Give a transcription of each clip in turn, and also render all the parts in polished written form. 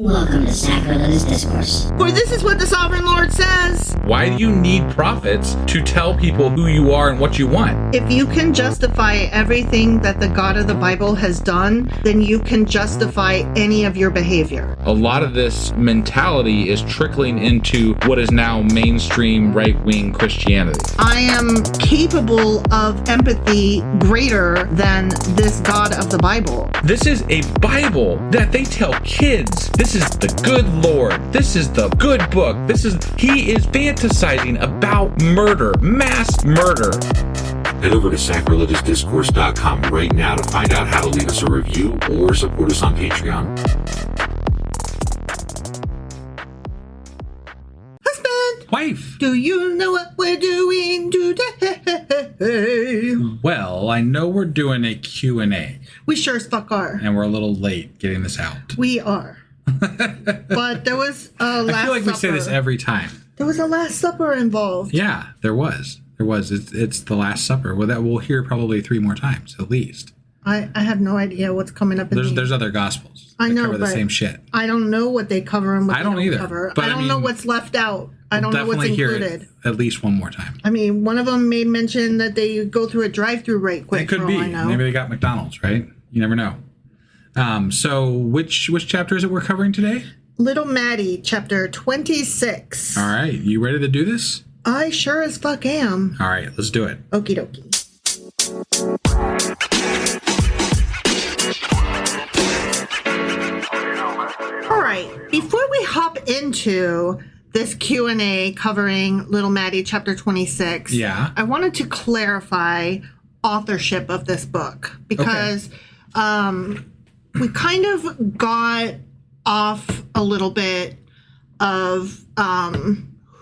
Welcome to Sacrilegious Discourse. For this is what the Sovereign Lord says. Why do you need prophets to tell people who you are and what you want? If you can justify everything that the God of the Bible has done, then you can justify any of your behavior. A lot of this mentality is trickling into what is now mainstream right-wing Christianity. I am capable of empathy greater than this God of the Bible. This is a Bible that they tell kids. This is the good Lord. This is the good book. He is fantasizing about murder, mass murder. Head over to sacrilegiousdiscourse.com right now to find out how to leave us a review or support us on Patreon. Husband! Wife! Do you know what we're doing today? Well, I know we're doing a Q&A. We sure as fuck are. And we're a little late getting this out. We are. But there was a Last Supper. I feel like we say this every time. There was a Last Supper involved. Yeah, there was. It's the Last Supper. Well, that we'll hear probably 3 more times at least. I have no idea what's coming up. There's other gospels. I know, cover the but same shit. I don't know what they cover and what I don't they don't either. cover. But I don't know what's left out. I don't know what's included. Hear it at least one more time. I mean, one of them may mention that they go through a drive-through right quick. It could be. Maybe they got McDonald's, right? You never know. So which chapter is it we're covering today? Little Maddie, chapter 26. All right. You ready to do this? I sure as fuck am. All right. Let's do it. Okie dokie. All right. Before we hop into this Q&A covering Little Maddie, chapter 26, yeah, I wanted to clarify authorship of this book because we kind of got off a little bit of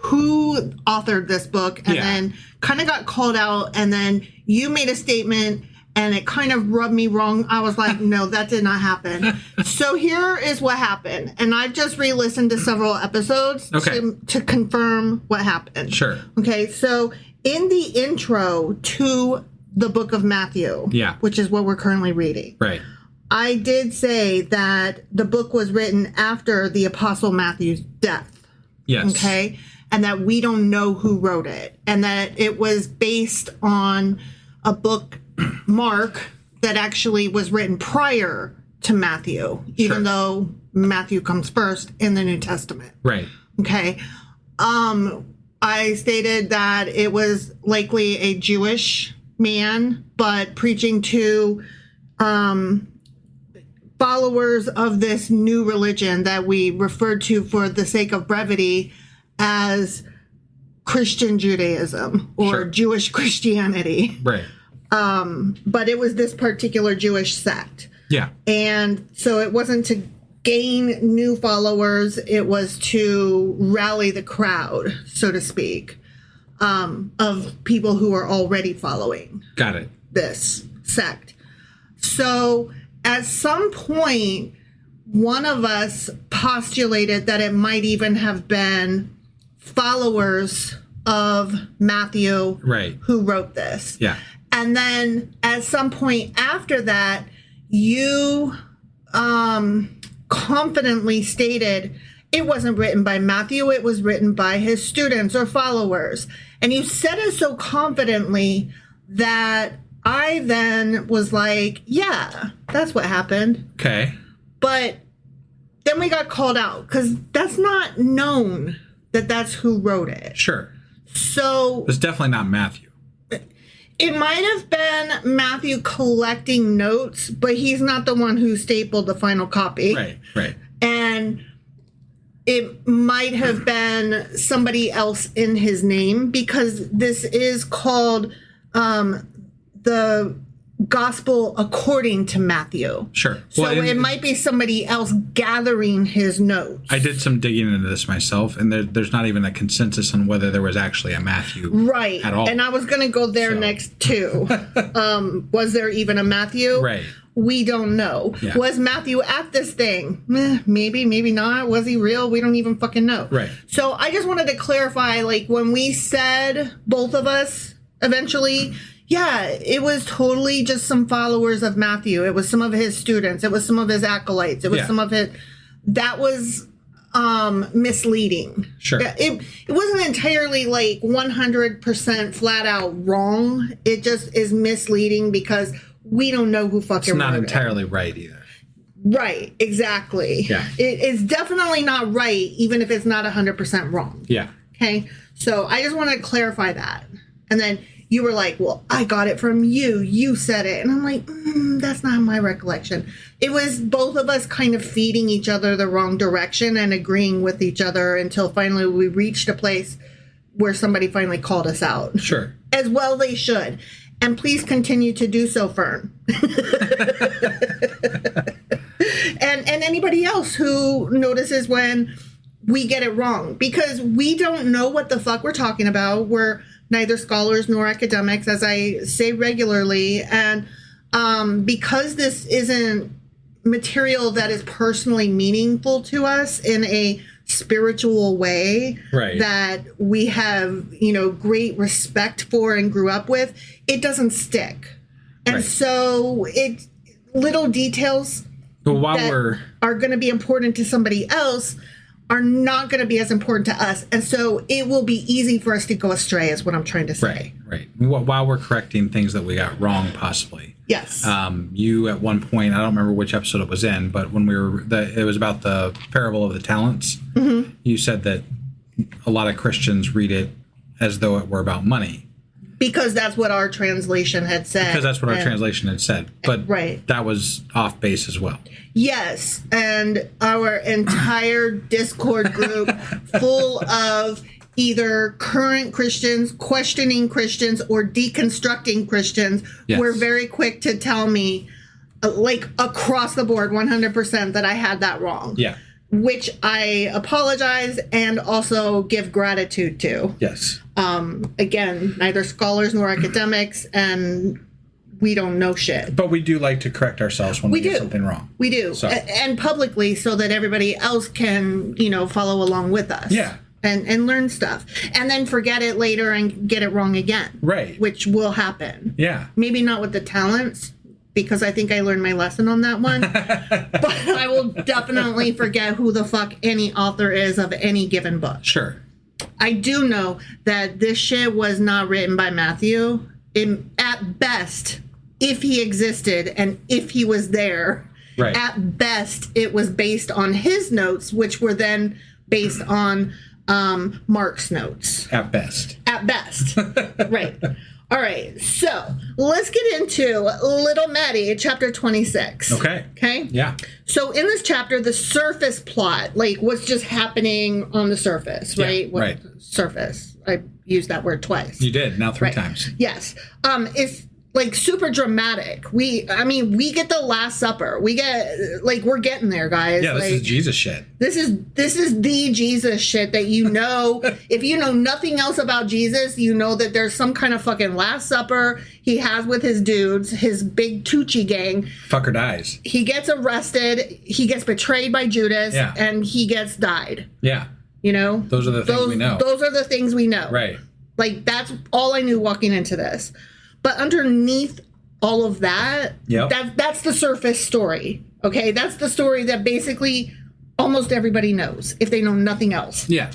who authored this book and then kind of got called out, and then you made a statement and it kind of rubbed me wrong. I was like, no, that did not happen. So here is what happened. And I've just re-listened to several episodes to confirm what happened. Sure. Okay, so in the intro to the book of Matthew, which is what we're currently reading. Right. I did say that the book was written after the Apostle Matthew's death. Yes. Okay? And that we don't know who wrote it. And that it was based on a book, Mark, that actually was written prior to Matthew, even though Matthew comes first in the New Testament. Right. Okay? I stated that it was likely a Jewish man, but preaching to followers of this new religion that we refer to for the sake of brevity as Christian Judaism or Jewish Christianity. Right. But it was this particular Jewish sect. Yeah. And so it wasn't to gain new followers, it was to rally the crowd, so to speak, of people who are already following. Got it. This sect. So at some point, one of us postulated that it might even have been followers of Matthew who wrote this. Yeah. And then at some point after that, you confidently stated it wasn't written by Matthew, it was written by his students or followers. And you said it so confidently that I then was like, yeah, that's what happened. Okay. But then we got called out because that's not known that that's who wrote it. Sure. So it's definitely not Matthew. It might have been Matthew collecting notes, but he's not the one who stapled the final copy. Right, right. And it might have been somebody else in his name because this is called the Gospel according to Matthew. Sure. So well, it might be somebody else gathering his notes. I did some digging into this myself, and there's not even a consensus on whether there was actually a Matthew at all. And I was going to go there next, too. Was there even a Matthew? Right. We don't know. Yeah. Was Matthew at this thing? Maybe, maybe not. Was he real? We don't even fucking know. Right. So I just wanted to clarify, like, when we said, both of us, eventually, yeah, it was totally just some followers of Matthew. It was some of his students. It was some of his acolytes. It was some of that was misleading. Sure. It wasn't entirely like 100% flat out wrong. It just is misleading because we don't know who fucking It's not wrote entirely right either. Right, exactly. Yeah. It is definitely not right, even if it's not 100% wrong. Yeah. Okay, so I just want to clarify that. And then you were like, well, I got it from you. You said it. And I'm like, that's not my recollection. It was both of us kind of feeding each other the wrong direction and agreeing with each other until finally we reached a place where somebody finally called us out. Sure. As well they should. And please continue to do so, Fern. And anybody else who notices when we get it wrong. Because we don't know what the fuck we're talking about. We're neither scholars nor academics, as I say regularly. And because this isn't material that is personally meaningful to us in a spiritual way, right, that we have, great respect for and grew up with, it doesn't stick. And right. So little details that are going to be important to somebody else are not going to be as important to us. And so it will be easy for us to go astray, is what I'm trying to say. Right. While we're correcting things that we got wrong, possibly. Yes. You, at one point, I don't remember which episode it was in, but when it was about the parable of the talents, mm-hmm. You said that a lot of Christians read it as though it were about money. Because that's what our translation had said. But right. That was off base as well. Yes. And our entire Discord group full of either current Christians, questioning Christians, or deconstructing Christians were very quick to tell me, like across the board, 100% that I had that wrong. Yeah. Which I apologize and also give gratitude to. Yes. Again, neither scholars nor academics, and we don't know shit. But we do like to correct ourselves when we get something wrong. We do. So. And publicly, so that everybody else can, follow along with us. Yeah. And learn stuff. And then forget it later and get it wrong again. Right. Which will happen. Yeah. Maybe not with the talents, because I think I learned my lesson on that one. But I will definitely forget who the fuck any author is of any given book. Sure. I do know that this shit was not written by Matthew. At best, if he existed and if he was there, right. At best, it was based on his notes, which were then based on Mark's notes. At best. At best. Right. All right, so let's get into Little Maddie, chapter 26. Okay? Yeah. So in this chapter, the surface plot, like what's just happening on the surface, right? Yeah, right. Surface. I used that word twice. You did, now three times. Yes. It's like super dramatic. We get the Last Supper. We're getting there, guys. Yeah, this is Jesus shit. This is the Jesus shit that if you know nothing else about Jesus, you know that there's some kind of fucking Last Supper he has with his dudes, his big Tucci gang. Fucker dies. He gets arrested, he gets betrayed by Judas, and he gets died. Yeah. Those are the things we know. Those are the things we know. Right. Like, that's all I knew walking into this. But underneath all of that, that's the surface story, okay? That's the story that basically almost everybody knows, if they know nothing else. Yeah.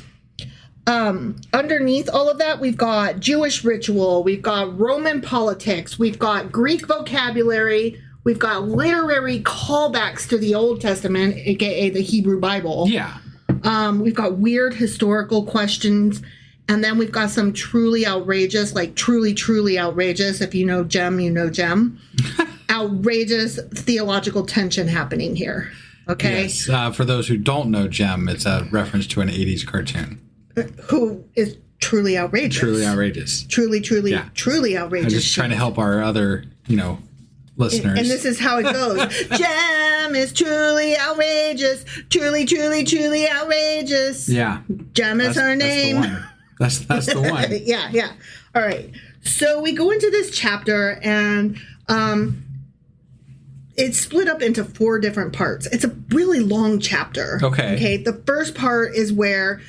Underneath all of that, we've got Jewish ritual, we've got Roman politics, we've got Greek vocabulary, we've got literary callbacks to the Old Testament, aka the Hebrew Bible. Yeah. We've got weird historical questions. And then we've got some truly outrageous, like truly, truly outrageous, if you know Gem, you know Gem, outrageous theological tension happening here. Okay? Yes. For those who don't know Gem, it's a reference to an 80s cartoon. Who is truly outrageous. Truly outrageous. Truly, truly, truly outrageous. I'm just trying to help our other, listeners. And this is how it goes. Gem is truly outrageous. Truly, truly, truly outrageous. Yeah. Gem is her name. That's the one. Yeah. All right. So we go into this chapter, and it's split up into 4 different parts. It's a really long chapter. Okay. The first part is where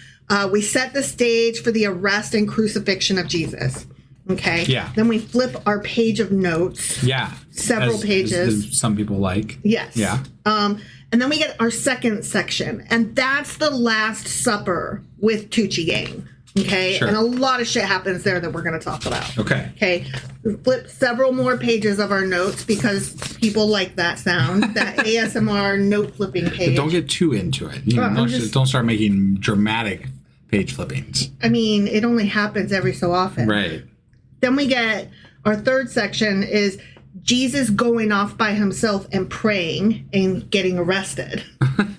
we set the stage for the arrest and crucifixion of Jesus. Okay. Yeah. Then we flip our page of notes. Yeah. Several pages. As some people like. Yes. Yeah. And then we get our second section, and that's the Last Supper with Tucci Gang. Okay. Sure. And a lot of shit happens there that we're going to talk about. Okay. Okay. We flip several more pages of our notes because people like that sound, that ASMR note flipping page. But don't get too into it. You know, don't start making dramatic page flippings. I mean, it only happens every so often. Right. Then we get our third section is Jesus going off by himself and praying and getting arrested.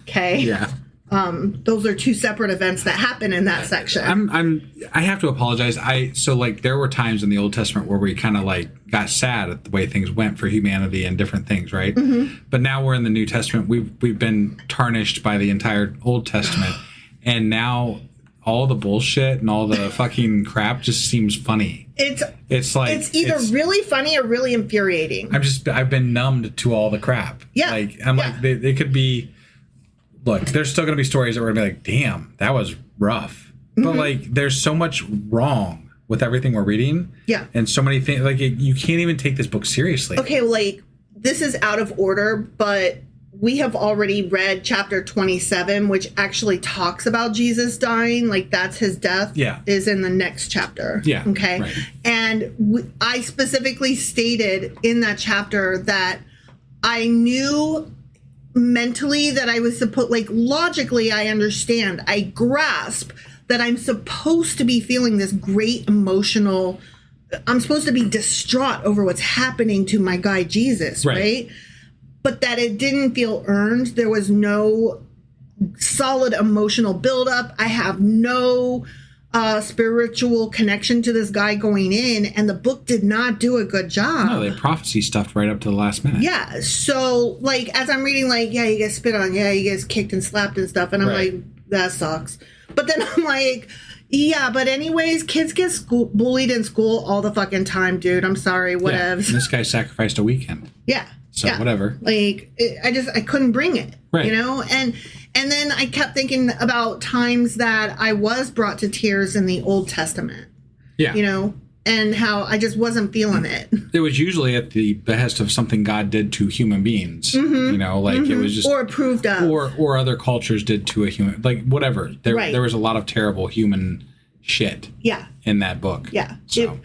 Okay. Yeah. Those are two separate events that happen in that section. I have to apologize. There were times in the Old Testament where we kind of like got sad at the way things went for humanity and different things, right? Mm-hmm. But now we're in the New Testament. We've been tarnished by the entire Old Testament, and now all the bullshit and all the fucking crap just seems funny. It's either really funny or really infuriating. I've been numbed to all the crap. Yeah. Like they could be. Look, there's still going to be stories that we're going to be like, damn, that was rough. Mm-hmm. But, like, there's so much wrong with everything we're reading. Yeah. And so many things. Like, you can't even take this book seriously. Okay, like, this is out of order, but we have already read chapter 27, which actually talks about Jesus dying. Like, that's his death. Yeah. Is in the next chapter. Yeah. Okay. Right. And I specifically stated in that chapter that I knew mentally that I was supposed, like, logically I understand, I grasp that I'm supposed to be feeling this great emotional, I'm supposed to be distraught over what's happening to my guy Jesus, right? But that it didn't feel earned. There was no solid emotional buildup. I have no spiritual connection to this guy going in, and the book did not do a good job. No, they prophecy stuffed right up to the last minute. Yeah, so, like, as I'm reading, like, yeah, you get spit on, yeah, you get kicked and slapped and stuff, and I'm like, that sucks. But then I'm like, yeah, but anyways, kids get bullied in school all the fucking time, dude. I'm sorry, whatevs. Yeah. This guy sacrificed a weekend. Yeah. So whatever. Like, I couldn't bring it, you know? And then I kept thinking about times that I was brought to tears in the Old Testament. Yeah. You know, and how I just wasn't feeling it. It was usually at the behest of something God did to human beings. Mm-hmm. You know, like it was just... Or approved of. Or other cultures did to a human... Like, whatever. There was a lot of terrible human shit in that book. Yeah. So.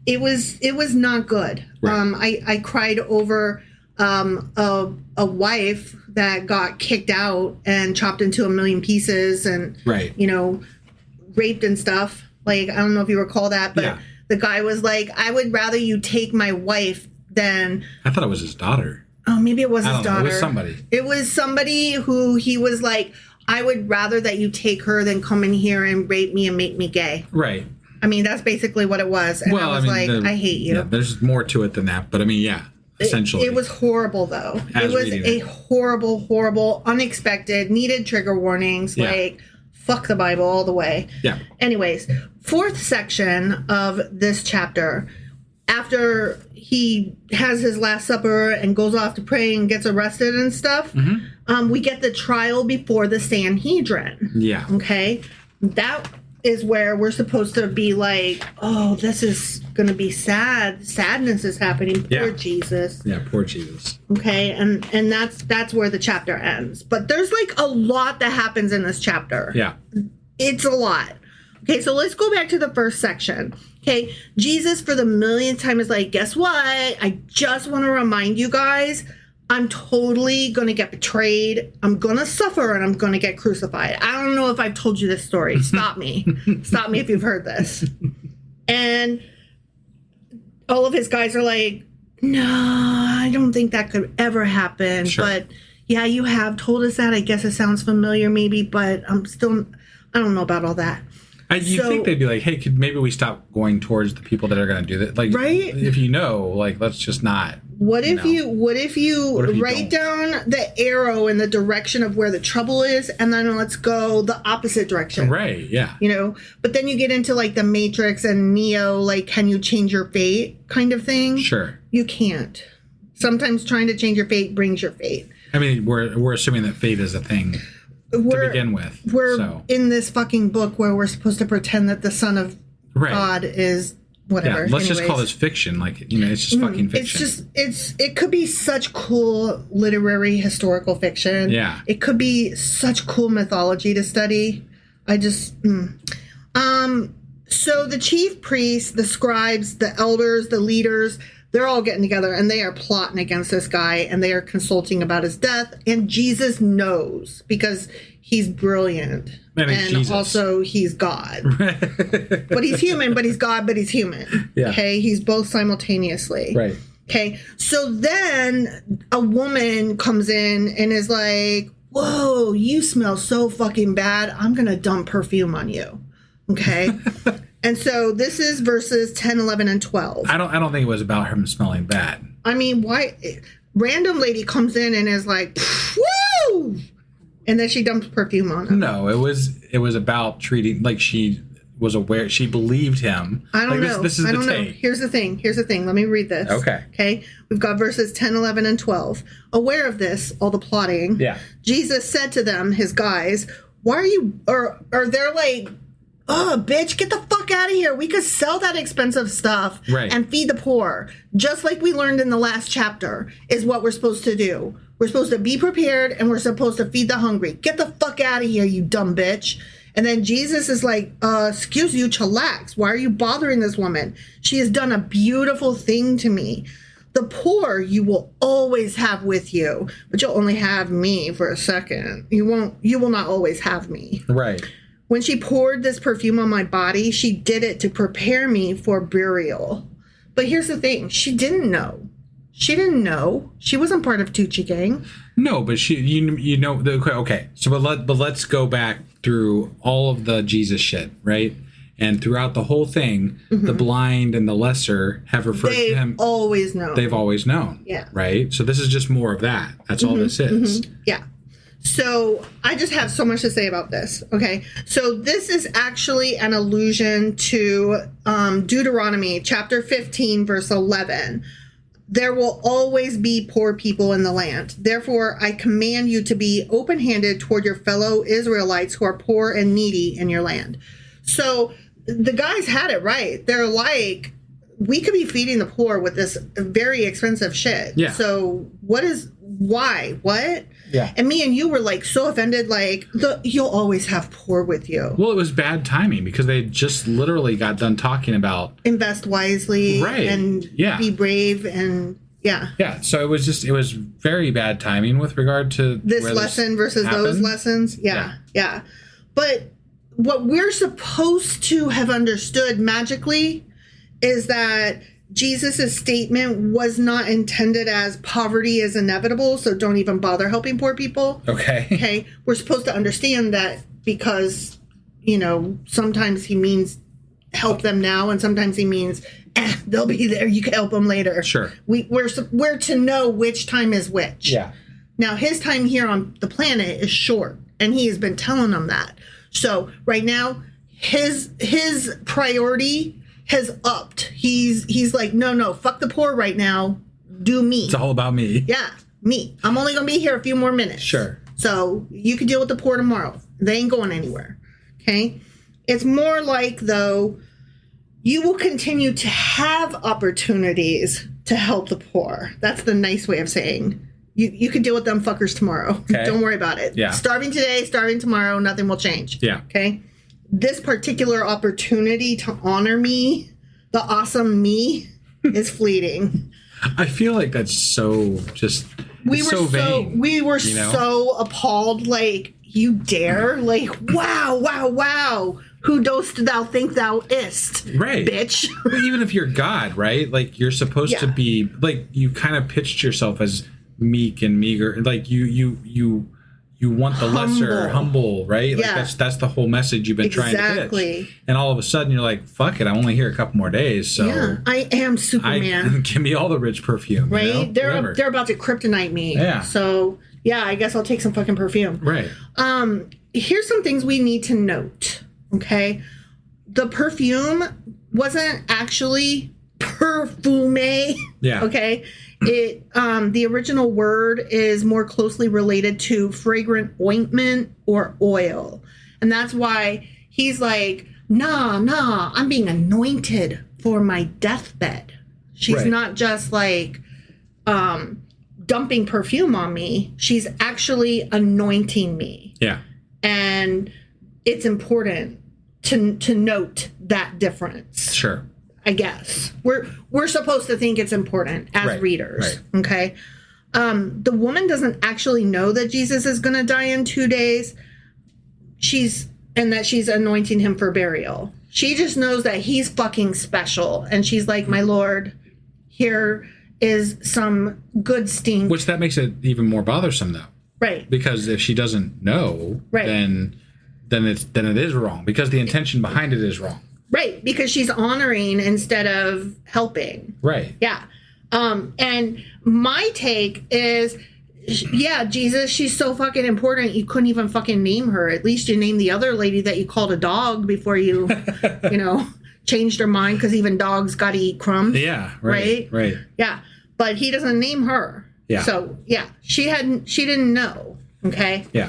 It was not good. Right. I cried over... a wife that got kicked out and chopped into a million pieces and, you know, raped and stuff. Like, I don't know if you recall that, but the guy was like, I would rather you take my wife than... I thought it was his daughter. Oh, maybe it was his daughter. It was somebody. It was somebody who he was like, I would rather that you take her than come in here and rape me and make me gay. Right. I mean, that's basically what it was. And I was I hate you. Yeah, there's more to it than that. But I mean, essentially. It was horrible, though. It was a horrible, horrible, unexpected, needed trigger warnings. Yeah. Like, fuck the Bible all the way. Yeah. Anyways, fourth section of this chapter, after he has his Last Supper and goes off to pray and gets arrested and stuff, we get the trial before the Sanhedrin. Yeah. Okay? That is where we're supposed to be like, oh, this is going to be sad. Sadness is happening. Poor Jesus. Yeah, poor Jesus. Okay, and that's where the chapter ends. But there's like a lot that happens in this chapter. Yeah. It's a lot. Okay, so let's go back to the first section. Okay, Jesus for the millionth time is like, guess what? I just want to remind you guys, I'm totally going to get betrayed. I'm going to suffer and I'm going to get crucified. I don't know if I've told you this story. Stop me. Stop me if you've heard this. And all of his guys are like, no, I don't think that could ever happen. Sure. But yeah, you have told us that. I guess it sounds familiar maybe, but I don't know about all that. You think they'd be like, hey, could maybe we stop going towards the people that are going to do that? Like, right? If you know, like, let's just not. What if you write down the arrow in the direction of where the trouble is, and then let's go the opposite direction? Right, yeah. You know, but then you get into like the Matrix and Neo, like, can you change your fate kind of thing? Sure. You can't. Sometimes trying to change your fate brings your fate. I mean, we're assuming that fate is a thing to begin with. We're in this fucking book where we're supposed to pretend that the Son of God is whatever. Yeah, let's just call Anyways. this fiction. Like, it's just fucking fiction. It could be such cool literary historical fiction. Yeah. It could be such cool mythology to study. So the chief priests, the scribes, the elders, the leaders, they're all getting together and they are plotting against this guy and they are consulting about his death. And Jesus knows because he's brilliant. And Jesus. Also he's God. But he's human, but he's God, but he's human. Yeah. Okay. He's both simultaneously. Right. Okay. So then a woman comes in and is like, whoa, you smell so fucking bad. I'm going to dump perfume on you. Okay. And so this is verses 10, 11, and 12. I don't think it was about him smelling bad. I mean, why? Random lady comes in and is like, woo! And then she dumps perfume on him. No, it was about treating, like, she was aware, she believed him. I don't like, know. This is I the don't know. take. Here's the thing. Let me read this. Okay. We've got verses 10, 11, and 12. Aware of this, all the plotting. Yeah. Jesus said to them, his guys, why are you, or they're like, oh, bitch, get the fuck out of here. We could sell that expensive stuff and feed the poor. Just like we learned in the last chapter is what we're supposed to do. We're supposed to be prepared and we're supposed to feed the hungry. Get the fuck out of here, you dumb bitch. And then Jesus is like, excuse you, chillax. Why are you bothering this woman? She has done a beautiful thing to me. The poor you will always have with you, but you'll only have me for a second. You will not always have me. Right. When she poured this perfume on my body, she did it to prepare me for burial. But here's the thing. She didn't know. She didn't know. She wasn't part of Tucci Gang. No, but okay. So, but let's go back through all of the Jesus shit, right? And throughout the whole thing, the blind and the lesser have referred to him. They've always known. They've always known. Yeah. Right? So this is just more of that. That's all this is. Yeah. So I just have so much to say about this. Okay. So this is actually an allusion to Deuteronomy chapter 15, verse 11. There will always be poor people in the land. Therefore, I command you to be open-handed toward your fellow Israelites who are poor and needy in your land. So the guys had it right. They're like, we could be feeding the poor with this very expensive shit. Yeah. So why? What? Yeah. And me and you were like so offended, like, you'll always have poor with you. Well, it was bad timing because they just literally got done talking about invest wisely, and be brave, and yeah. So it was very bad timing with regard to this lesson versus those lessons. Yeah. But what we're supposed to have understood magically is that Jesus' statement was not intended as poverty is inevitable, so don't even bother helping poor people. Okay. We're supposed to understand that because, sometimes he means help them now, and sometimes he means they'll be there. You can help them later. Sure. We're to know which time is which. Yeah. Now, his time here on the planet is short, and he has been telling them that. So right now, his priority has upped. He's like, no, fuck the poor right now. Do me. It's all about me. Yeah, me. I'm only going to be here a few more minutes. Sure. So you can deal with the poor tomorrow. They ain't going anywhere. Okay? It's more like, though, you will continue to have opportunities to help the poor. That's the nice way of saying you can deal with them fuckers tomorrow. Okay. Don't worry about it. Yeah. Starving today, starving tomorrow, nothing will change. Yeah. Okay? This particular opportunity to honor me, the awesome me, is fleeting. I feel like that's so just vain. We were so appalled. Like, you dare? Like, wow. Who dost thou think thou ist? Right, bitch. Even if you're God, right? Like, you're supposed to be like, you kind of pitched yourself as meek and meager. Like you want the lesser, humble, right? Like that's the whole message you've been trying to pitch. And all of a sudden you're like, fuck it, I'm only here a couple more days. So I am Superman. Give me all the rich perfume. Right? They're about to kryptonite me. Yeah. So I guess I'll take some fucking perfume. Right. Here's some things we need to note. Okay. The perfume wasn't actually perfume. Yeah. Okay. It the original word is more closely related to fragrant ointment or oil. And that's why he's like, nah, I'm being anointed for my deathbed. She's Right. not just like dumping perfume on me. She's actually anointing me. Yeah. And it's important to note that difference. Sure. I guess we're supposed to think it's important as Right, readers. Okay. The woman doesn't actually know that Jesus is going to die in 2 days. And that she's anointing him for burial. She just knows that he's fucking special. And she's like, my Lord, here is some good stink. Which that makes it even more bothersome, though. Right. Because if she doesn't know, Right. then it is wrong, because the intention behind it is wrong. Right. Because she's honoring instead of helping. Right. Yeah. And my take is, yeah, Jesus, she's so fucking important. You couldn't even fucking name her. At least you named the other lady that you called a dog before you, changed her mind, because even dogs got to eat crumbs. Yeah. Right. Right. Yeah. But he doesn't name her. Yeah. So yeah, she didn't know. Okay. Yeah.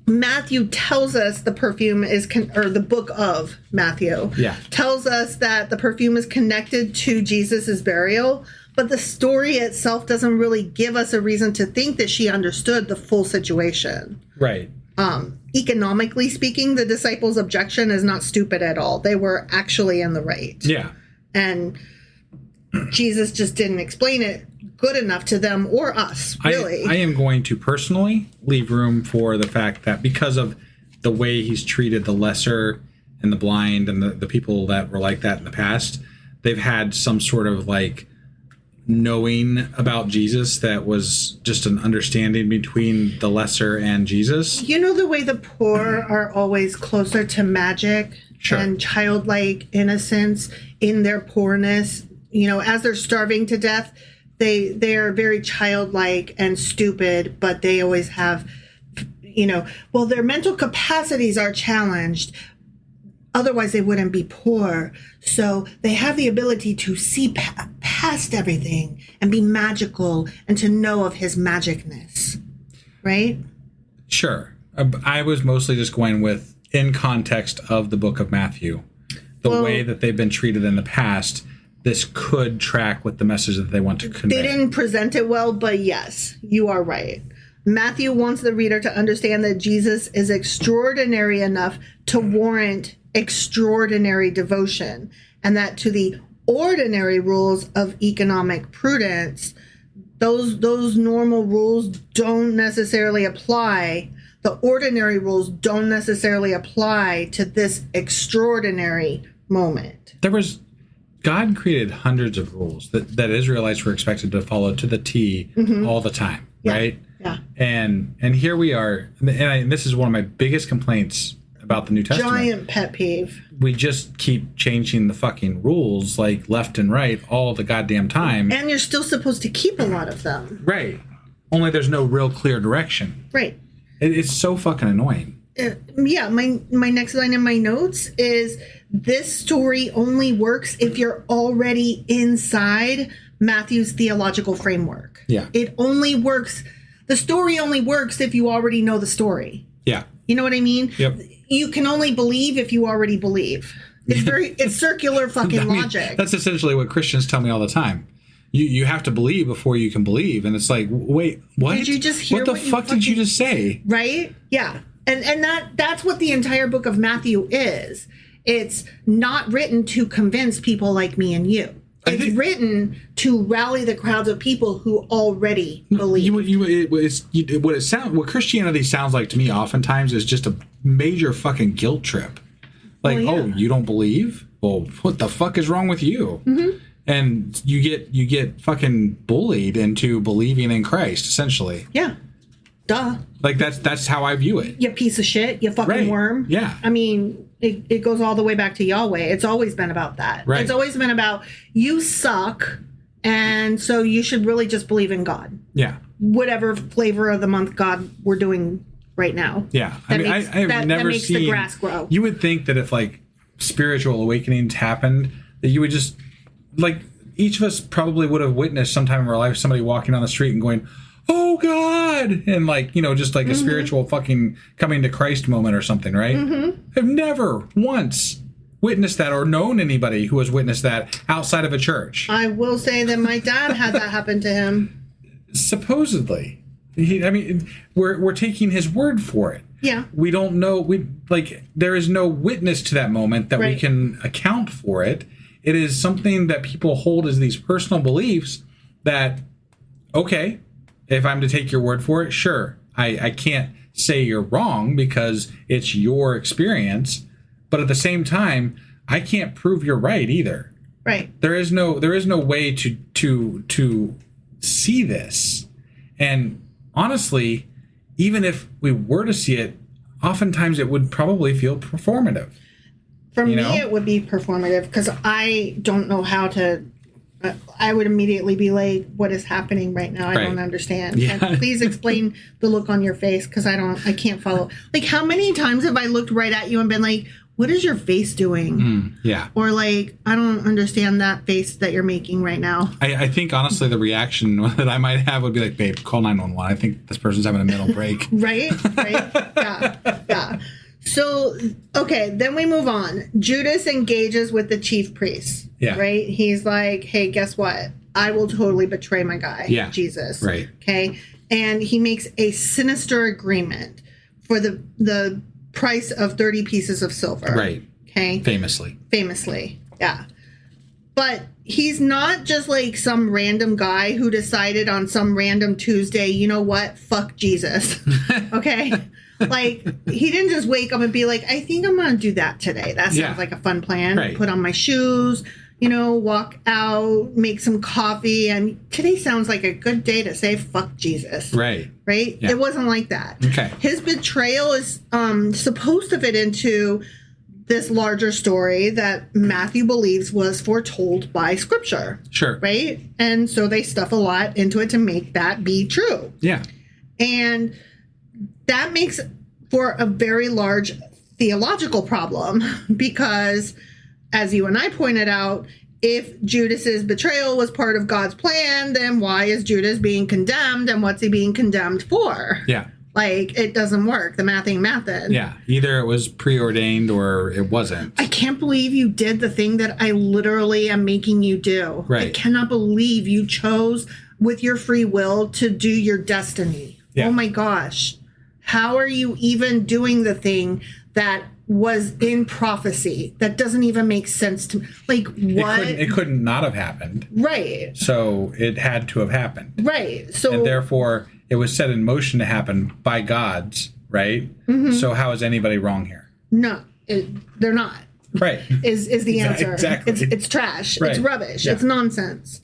Matthew tells us the perfume is, or the book of Matthew tells us that the perfume is connected to Jesus's burial, but the story itself doesn't really give us a reason to think that she understood the full situation. Right. Economically speaking, the disciples' objection is not stupid at all. They were actually in the right. Yeah. And Jesus just didn't explain it good enough to them or us, really. I am going to personally leave room for the fact that because of the way he's treated the lesser and the blind and the people that were like that in the past, they've had some sort of like knowing about Jesus that was just an understanding between the lesser and Jesus. You know the way the poor are always closer to magic and childlike innocence in their poorness, as they're starving to death. They are very childlike and stupid, but they always have, their mental capacities are challenged. Otherwise, they wouldn't be poor. So they have the ability to see past everything and be magical and to know of his magicness. Right? Sure. I was mostly just going with, in context of the book of Matthew, the way that they've been treated in the past. This could track with the message that they want to convey. They didn't present it well, but yes, you are right. Matthew wants the reader to understand that Jesus is extraordinary enough to warrant extraordinary devotion, and that to the ordinary rules of economic prudence, those normal rules don't necessarily apply. The ordinary rules don't necessarily apply to this extraordinary moment. God created hundreds of rules that Israelites were expected to follow to the T all the time, right? Yeah. And here we are, and this is one of my biggest complaints about the New Testament. Giant pet peeve. We just keep changing the fucking rules like left and right all the goddamn time. And you're still supposed to keep a lot of them. Right. Only there's no real clear direction. Right. It's so fucking annoying. My next line in my notes is, this story only works if you're already inside Matthew's theological framework. Yeah. It only works. The story only works if you already know the story. Yeah. You know what I mean? Yep. You can only believe if you already believe. It's circular fucking logic. That's essentially what Christians tell me all the time. You have to believe before you can believe. And it's like, wait, what? Did you just hear what the fuck did you just say? Right? Yeah. And that's what the entire book of Matthew is. It's not written to convince people like me and you. It's written to rally the crowds of people who already believe. What Christianity sounds like to me oftentimes is just a major fucking guilt trip. Like, oh, you don't believe? Well, what the fuck is wrong with you? Mm-hmm. And you get fucking bullied into believing in Christ, essentially. Yeah. Duh. Like that's how I view it. You piece of shit. You fucking worm. Yeah. I mean, it goes all the way back to Yahweh. It's always been about that. Right. It's always been about, you suck, and so you should really just believe in God. Yeah. Whatever flavor of the month God we're doing right now. Yeah. I've never makes seen the grass grow. You would think that if like spiritual awakenings happened, that you would just, like, each of us probably would have witnessed sometime in our life somebody walking on the street and going, oh God, and like, just like a spiritual fucking coming to Christ moment or something, right? I've never once witnessed that or known anybody who has witnessed that outside of a church. I will say that my dad had that happen to him. Supposedly. We're taking his word for it. Yeah. We don't know, there is no witness to that moment that we Right. can account for it. It is something that people hold as these personal beliefs that, okay, if I'm to take your word for it, sure, I can't say you're wrong because it's your experience, but at the same time, I can't prove you're right either. Right. There is no way to see this. And honestly, even if we were to see it, oftentimes it would probably feel performative. For me, it would be performative because I don't know how to. I would immediately be like, "What is happening right now? I don't understand. Yeah. And please explain the look on your face because I can't follow. Like, how many times have I looked right at you and been like, "What is your face doing?" Yeah. Or like, "I don't understand that face that you're making right now." I think honestly, the reaction that I might have would be like, "Babe, call 911. I think this person's having a mental break." Right? Yeah. So, okay, then we move on. Judas engages with the chief priests. Yeah. Right? He's like, hey, guess what? I will totally betray my guy, Jesus. Right. Okay? And he makes a sinister agreement for the price of 30 pieces of silver. Right. Okay? Famously. Yeah. But he's not just like some random guy who decided on some random Tuesday, you know what? Fuck Jesus. Okay? Like, he didn't just wake up and be like, I think I'm going to do that today. That sounds like a fun plan. Right. Put on my shoes, walk out, make some coffee. And today sounds like a good day to say, fuck Jesus. Right. Right? Yeah. It wasn't like that. Okay. His betrayal is supposed to fit into this larger story that Matthew believes was foretold by Scripture. Sure. Right? And so they stuff a lot into it to make that be true. Yeah. And that makes for a very large theological problem because, as you and I pointed out, if Judas's betrayal was part of God's plan, then why is Judas being condemned and what's he being condemned for? Yeah. Like, it doesn't work. The math ain't mathin'. Yeah. Either it was preordained or it wasn't. I can't believe you did the thing that I literally am making you do. Right. I cannot believe you chose with your free will to do your destiny. Yeah. Oh my gosh. How are you even doing the thing that was in prophecy? That doesn't even make sense to me. Like, what? It couldn't not have happened. Right. So it had to have happened. Right. So, And therefore, it was set in motion to happen by God's, right? Mm-hmm. So how is anybody wrong here? no, they're not. Right. Is the answer. Exactly. It's trash. Right. It's rubbish. Yeah. It's nonsense.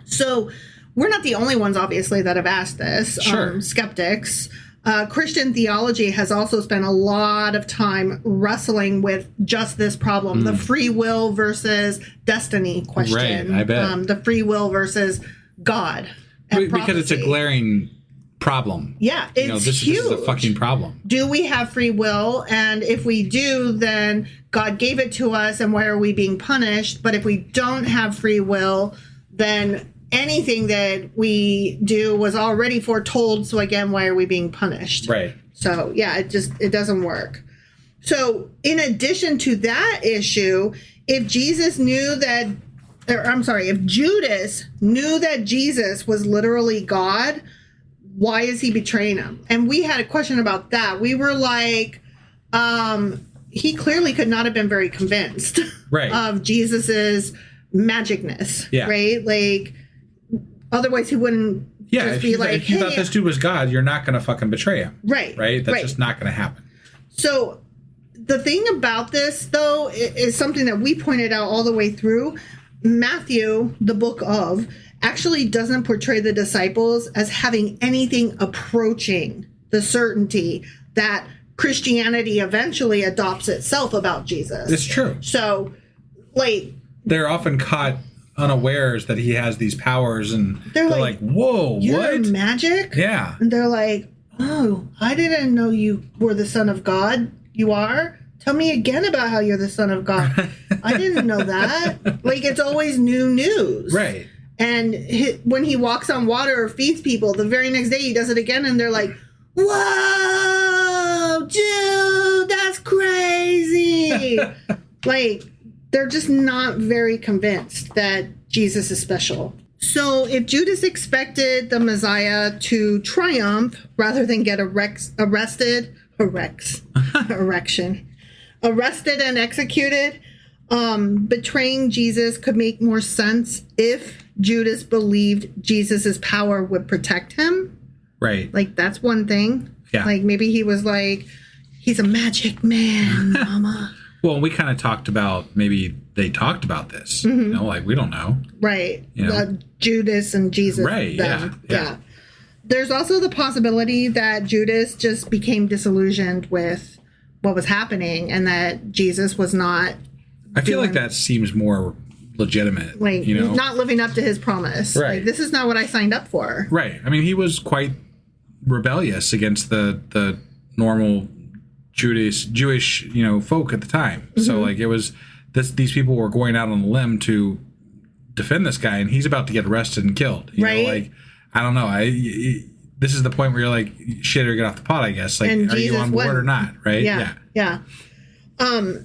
So we're not the only ones, obviously, that have asked this. Sure. Skeptics. Christian theology has also spent a lot of time wrestling with just this problem, the free will versus destiny question. Right, I bet. The free will versus God. And Because it's a prophecy. glaring problem. Yeah, it's this huge. is a fucking problem. Do we have free will? And if we do, then God gave it to us, and why are we being punished? But if we don't have free will, then anything that we do was already foretold. So again, why are we being punished? Right. So yeah, it doesn't work. So in addition to that issue, if Judas knew that Jesus was literally God, why is he betraying him? And we had a question about that. We were like, he clearly could not have been very convinced of Jesus's magicness, right? Like, otherwise he wouldn't just be like, if you thought this dude was God, you're not going to fucking betray him. Right. That's just not going to happen. So the thing about this, though, is something that we pointed out all the way through. Matthew, the book of, actually doesn't portray the disciples as having anything approaching the certainty that Christianity eventually adopts itself about Jesus. It's true. So, like, they're often caught unawares that he has these powers, and they're like, whoa, you're what? magic? Yeah. And they're like, oh, I didn't know you were the Son of God. You are? Tell me again about how you're the Son of God. I didn't know that. Like, it's always new news. Right. And when he walks on water or feeds people, the very next day he does it again, and they're like, "Whoa, dude, that's crazy!" Like, they're just not very convinced that Jesus is special. So if Judas expected the Messiah to triumph rather than get arrested and executed, betraying Jesus could make more sense if Judas believed Jesus's power would protect him. Right. Like, that's one thing. Yeah. Like, maybe he was like, he's a magic man, mama. Well, we kind of talked about, maybe they talked about this. You know, like, we don't know. Right. You know? Judas and Jesus. Right, yeah. There's also the possibility that Judas just became disillusioned with what was happening and that Jesus was not I feel like that seems more legitimate. like, you know? not living up to his promise. Right. Like, this is not what I signed up for. Right. I mean, he was quite rebellious against the normal Jewish, folk at the time. So, like, it was these people were going out on a limb to defend this guy, and he's about to get arrested and killed. You know, like, I don't know. This is the point where you're like, shit, or get off the pot, I guess. Like, And are you Jesus on board wouldn't. or not? Right? Yeah.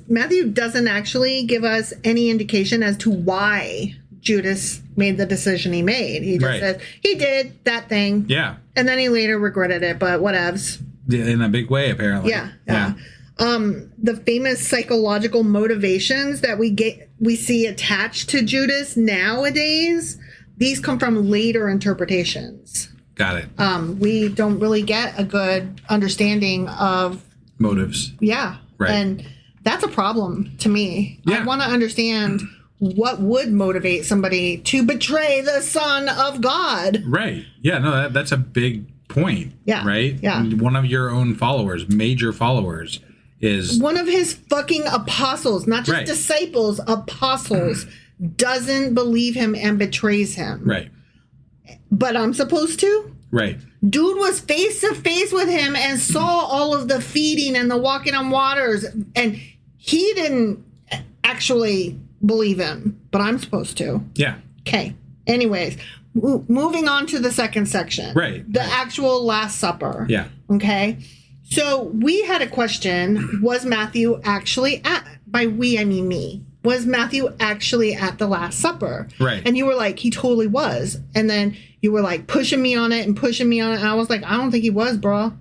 Matthew doesn't actually give us any indication as to why Judas made the decision he made. He just says he did that thing. Yeah. And then he later regretted it, but whatevs. In a big way, apparently. Yeah. The famous psychological motivations that we see attached to Judas nowadays, these come from later interpretations. Got it. We don't really get a good understanding of Motives. Yeah. Right. And that's a problem to me. Yeah. I want to understand what would motivate somebody to betray the Son of God. Right. Yeah, no, that's a big point. Yeah. Right? Yeah. And one of your own followers, major followers, is... One of his fucking apostles, not just Right. disciples, apostles, doesn't believe him and betrays him. Right. But I'm supposed to? Right. Dude was face to face with him and saw all of the feeding and the walking on waters, and he didn't actually believe him, but I'm supposed to. Yeah. Okay. Anyways, moving on to the second section. Right. The actual Last Supper. Yeah. Okay. So we had a question. Was Matthew actually by we, I mean me. Was Matthew actually at the Last Supper? Right. And you were like, he totally was. And then you were like pushing me on it. And I was like, I don't think he was, bro.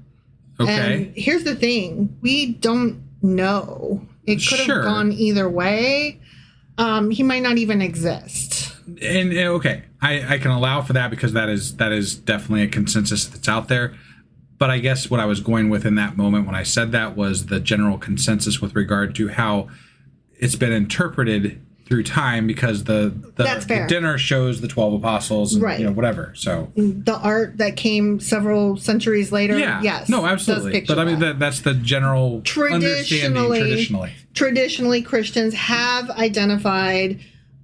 Okay. And here's the thing. We don't know. It could have Sure. gone either way. He might not even exist. And okay, I can allow for that because that is definitely a consensus that's out there. But I guess what I was going with in that moment when I said that was the general consensus with regard to how it's been interpreted through time, because That's fair. the dinner shows the 12 apostles, and, Right. whatever. So The art that came several centuries later, yeah, yes. no, does absolutely. picture But I mean that. that's the general understanding Traditionally, Christians have identified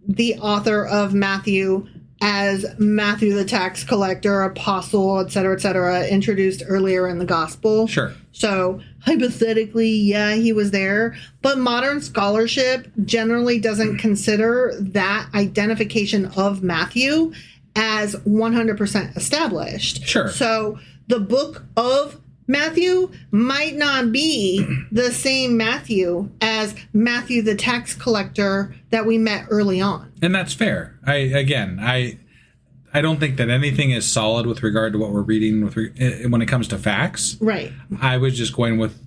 the author of Matthew as Matthew the tax collector, apostle, et cetera, introduced earlier in the gospel. Sure. So hypothetically, yeah, he was there. But modern scholarship generally doesn't consider that identification of Matthew as 100% established. Sure. So the book of Matthew might not be the same Matthew as Matthew the tax collector that we met early on. And that's fair. I don't think that anything is solid with regard to what we're reading when it comes to facts. Right. I was just going with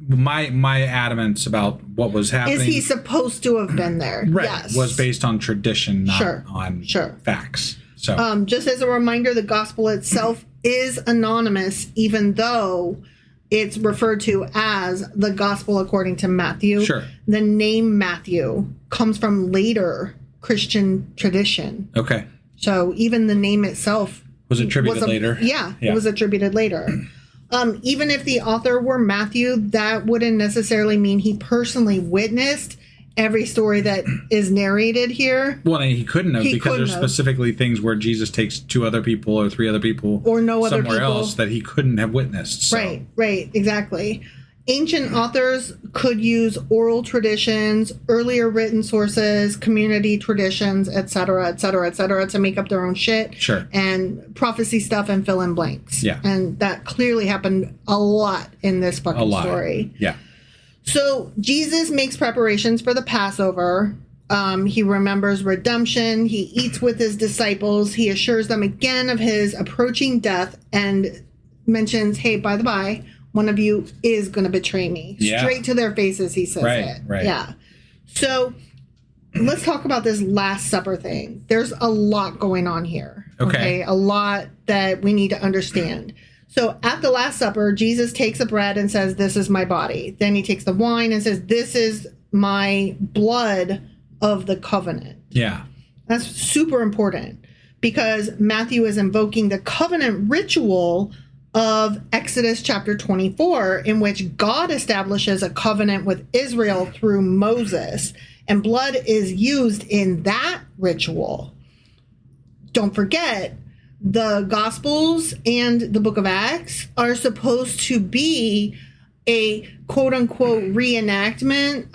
my adamance about what was happening. Is he supposed to have been there? Right. Yes. Was based on tradition, not on Sure. facts. So Just as a reminder, the gospel itself is anonymous, even though it's referred to as the gospel according to Matthew. Sure. The name Matthew comes from later Christian tradition. okay. So even the name itself Was attributed later. Yeah, Yeah. it was attributed later. Even if the author were Matthew, that wouldn't necessarily mean he personally witnessed every story that is narrated here. Well, and he couldn't have, because couldn't there's have. specifically things where Jesus takes 2 other people or 3 other people Or no other somewhere people. else that he couldn't have witnessed. So. Right, exactly. ancient authors could use oral traditions, earlier written sources, community traditions, et cetera, to make up their own shit. Sure. And prophecy stuff and fill in blanks. Yeah. And that clearly happened a lot in this fucking story. Yeah. So Jesus makes preparations for the Passover. He remembers redemption. He eats with his disciples. He assures them again of his approaching death and mentions, hey, by the by, one of you is going to betray me. Yeah. Straight to their faces, he says it. Right. Yeah. So let's talk about this Last Supper thing. There's a lot going on here. Okay. A lot that we need to understand. So at the Last Supper, Jesus takes the bread and says, this is my body. Then he takes the wine and says, this is my blood of the covenant. Yeah. That's super important because Matthew is invoking the covenant ritual of Exodus chapter 24, in which God establishes a covenant with Israel through Moses, and blood is used in that ritual. Don't forget, the Gospels and the book of Acts are supposed to be a quote-unquote reenactment,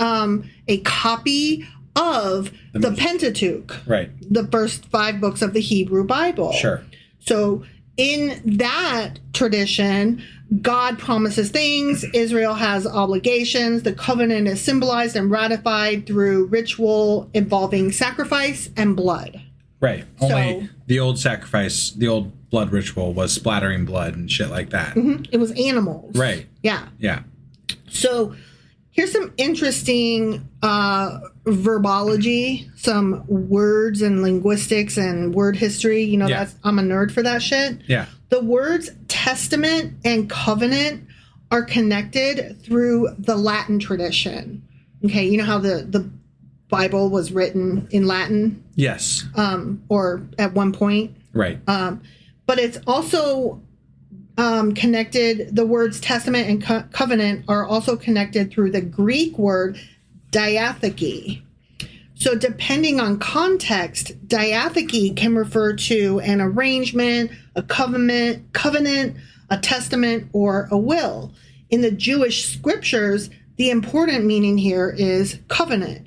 a copy of the Pentateuch, Right. the first 5 books of the Hebrew Bible. Sure. So in that tradition, God promises things, Israel has obligations, the covenant is symbolized and ratified through ritual involving sacrifice and blood. Right. Only the old sacrifice, the old blood ritual was splattering blood and shit like that. It was animals. Right. Yeah. Yeah. So here's some interesting verbology, some words and linguistics and word history. You know, Yeah. I'm a nerd for that shit. Yeah. The words testament and covenant are connected through the Latin tradition. Okay, you know how the Bible was written in Latin, Yes. or at one point? Right. But it's also connected, the words testament and covenant are also connected through the Greek word diatheke. So depending on context, diatheke can refer to an arrangement, a covenant, a testament, or a will. In the Jewish scriptures, the important meaning here is covenant.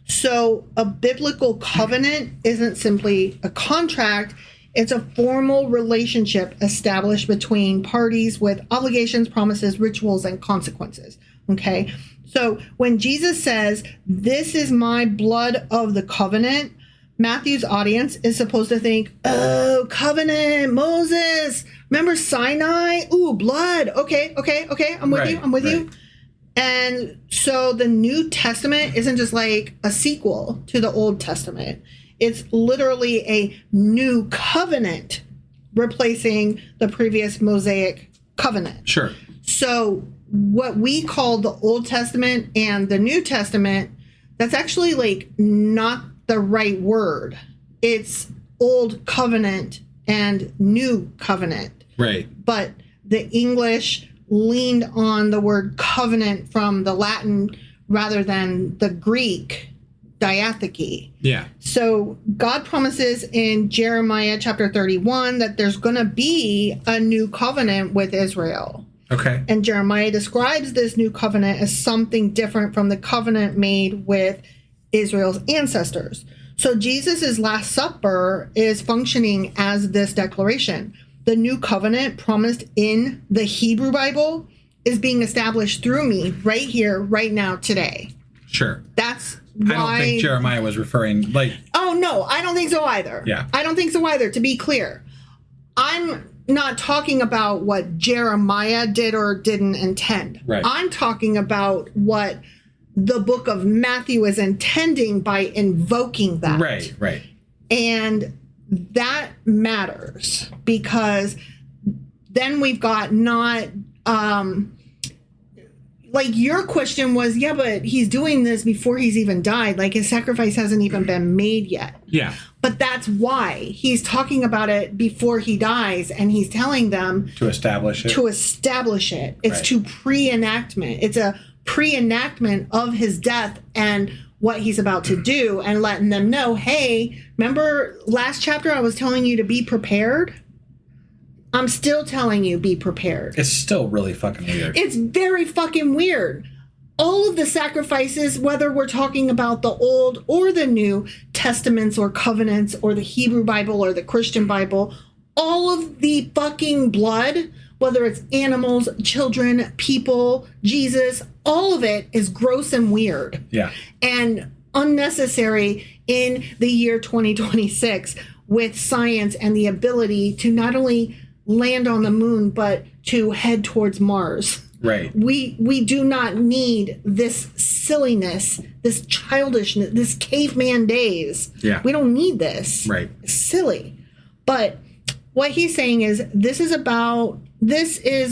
So a biblical covenant isn't simply a contract, it's a formal relationship established between parties with obligations, promises, rituals, and consequences. Okay? So when Jesus says, this is my blood of the covenant, Matthew's audience is supposed to think, oh, covenant, Moses, remember Sinai? Ooh, blood. Okay, I'm with you. And so the New Testament isn't just like a sequel to the Old Testament. It's literally a new covenant replacing the previous Mosaic covenant. Sure. So what we call the Old Testament and the New Testament, that's actually like not the right word. It's Old Covenant and New Covenant. Right. But the English leaned on the word covenant from the Latin rather than the Greek diatheke. Yeah. So God promises in Jeremiah chapter 31 that there's going to be a new covenant with Israel. Okay. And Jeremiah describes this new covenant as something different from the covenant made with Israel's ancestors. So Jesus' Last Supper is functioning as this declaration. The new covenant promised in the Hebrew Bible is being established through me right here, right now, today. Sure. That's why. I don't think Jeremiah was referring like. Oh, no, I don't think so either. Yeah. I don't think so either, to be clear. I'm not talking about what Jeremiah did or didn't intend. Right. I'm talking about what the book of Matthew is intending by invoking that. Right. And that matters because then we've got not like your question was, yeah, but he's doing this before he's even died. Like his sacrifice hasn't even been made yet. Yeah. But that's why he's talking about it before he dies, and he's telling them To establish it. It's Right. to pre-enactment. It's a pre-enactment of his death and what he's about to do, and letting them know, hey, remember last chapter I was telling you to be prepared? I'm still telling you, be prepared. It's still really fucking weird. It's very fucking weird. All of the sacrifices, whether we're talking about the Old or the New Testaments or covenants or the Hebrew Bible or the Christian Bible, all of the fucking blood, whether it's animals, children, people, Jesus, all of it is gross and weird. Yeah. And unnecessary in the year 2026 with science and the ability to not only land on the moon, but to head towards Mars. Right. We do not need this silliness, this childishness, this caveman days. Yeah. We don't need this. Right. It's silly. But what he's saying is this is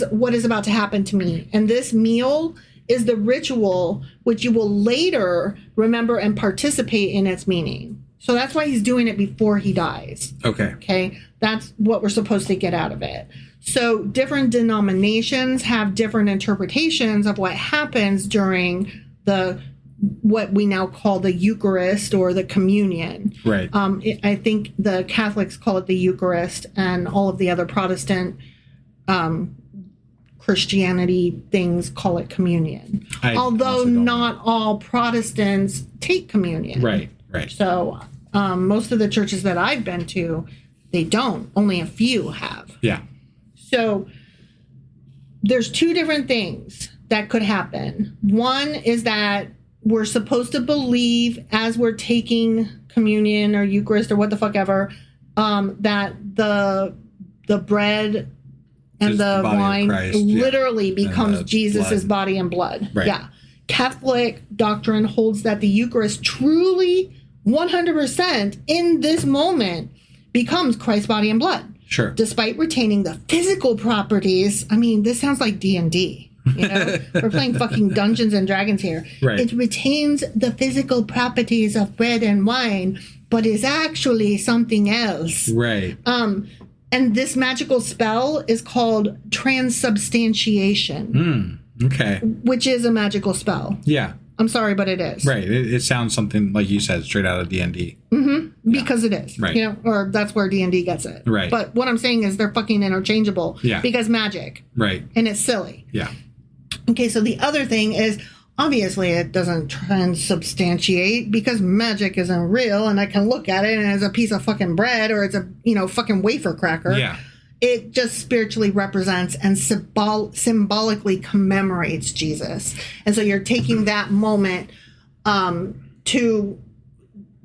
what is about to happen to me. And this meal is the ritual which you will later remember and participate in its meaning. So that's why he's doing it before he dies. Okay. Okay. That's what we're supposed to get out of it. So different denominations have different interpretations of what happens during what we now call the Eucharist or the communion. Right. I think the Catholics call it the Eucharist, and all of the other Protestant Christianity things call it communion. Although not all Protestants take communion. Right. Right. So most of the churches that I've been to, they don't. Only a few have. Yeah. So there's two different things that could happen. One is that we're supposed to believe as we're taking communion or Eucharist or what the fuck ever, that the bread and Just the body of wine Christ, literally becomes the Jesus's blood. body and blood. Right. Yeah. Catholic doctrine holds that the Eucharist truly 100% in this moment becomes Christ's body and blood. Sure. Despite retaining the physical properties. I mean, this sounds like D&D. You know, we're playing fucking Dungeons and Dragons here. Right. It retains the physical properties of bread and wine, but is actually something else. Right. And this magical spell is called transubstantiation, Okay. which is a magical spell. Yeah. I'm sorry, but it is. Right. It sounds something like you said, straight out of D&D. Because it is. Right. You know, or that's where D&D gets it. Right. But what I'm saying is they're fucking interchangeable. Yeah. Because magic. Right. And it's silly. Yeah. Okay, so the other thing is, obviously it doesn't transubstantiate because magic isn't real and I can look at it and it's a piece of fucking bread or it's a, fucking wafer cracker. Yeah. It just spiritually represents and symbolically commemorates Jesus. And so you're taking that moment to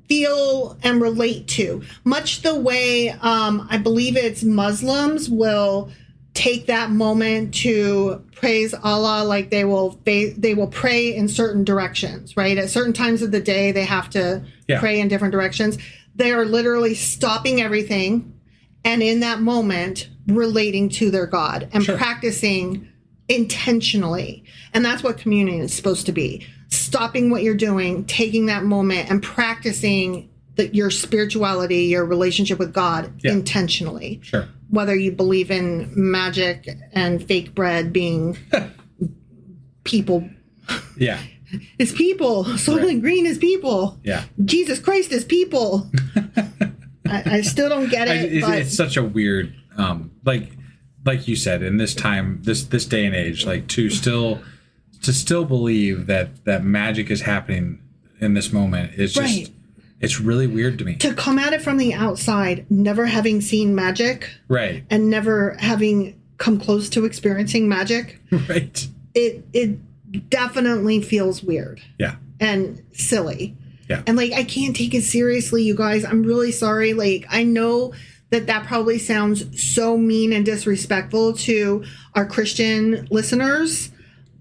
feel and relate to. Much the way I believe it's Muslims will take that moment to praise Allah, like they will pray in certain directions, right? At certain times of the day, they have to pray in different directions. They are literally stopping everything and in that moment relating to their God and practicing intentionally. And that's what communion is supposed to be. Stopping what you're doing, taking that moment and practicing your spirituality, your relationship with God intentionally. Sure. Whether you believe in magic and fake bread being people. Yeah. It's people. Soylent Green is people. Yeah. Jesus Christ is people. I still don't get it. But It's such a weird, like you said, in this time, this day and age, like to still believe that magic is happening in this moment is just, it's really weird to me. To come at it from the outside, never having seen magic, Right. and never having come close to experiencing magic, Right. it definitely feels weird. Yeah. And silly. Yeah. And I can't take it seriously, you guys. I'm really sorry. I know that probably sounds so mean and disrespectful to our Christian listeners.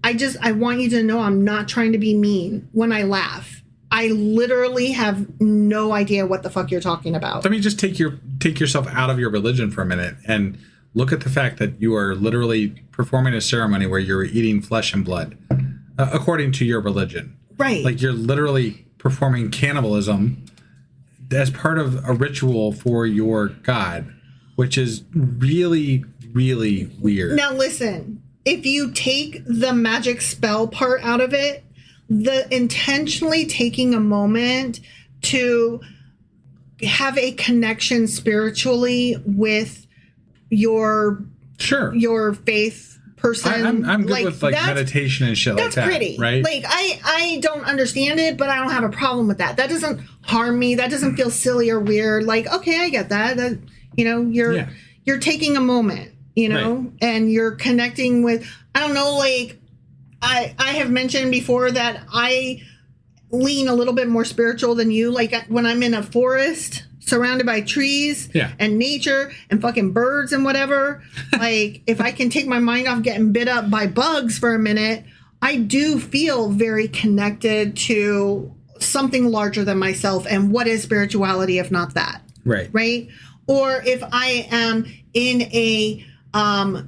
I want you to know I'm not trying to be mean when I laugh. I literally have no idea what the fuck you're talking about. Let me just take yourself out of your religion for a minute and look at the fact that you are literally performing a ceremony where you're eating flesh and blood, according to your religion. Right. Like you're literally performing cannibalism as part of a ritual for your God, which is really, really weird. Now listen, if you take the magic spell part out of it, the intentionally taking a moment to have a connection spiritually with your faith person. I'm good with like meditation and shit like that. That's pretty, right? Like I don't understand it, but I don't have a problem with that. That doesn't harm me. That doesn't feel silly or weird. Like, okay, I get that. You're taking a moment, and you're connecting with. I don't know, like I have mentioned before that I lean a little bit more spiritual than you. Like when I'm in a forest surrounded by trees and nature and fucking birds and whatever, like if I can take my mind off getting bit up by bugs for a minute, I do feel very connected to something larger than myself. And what is spirituality if not that? Right? Or if I am in a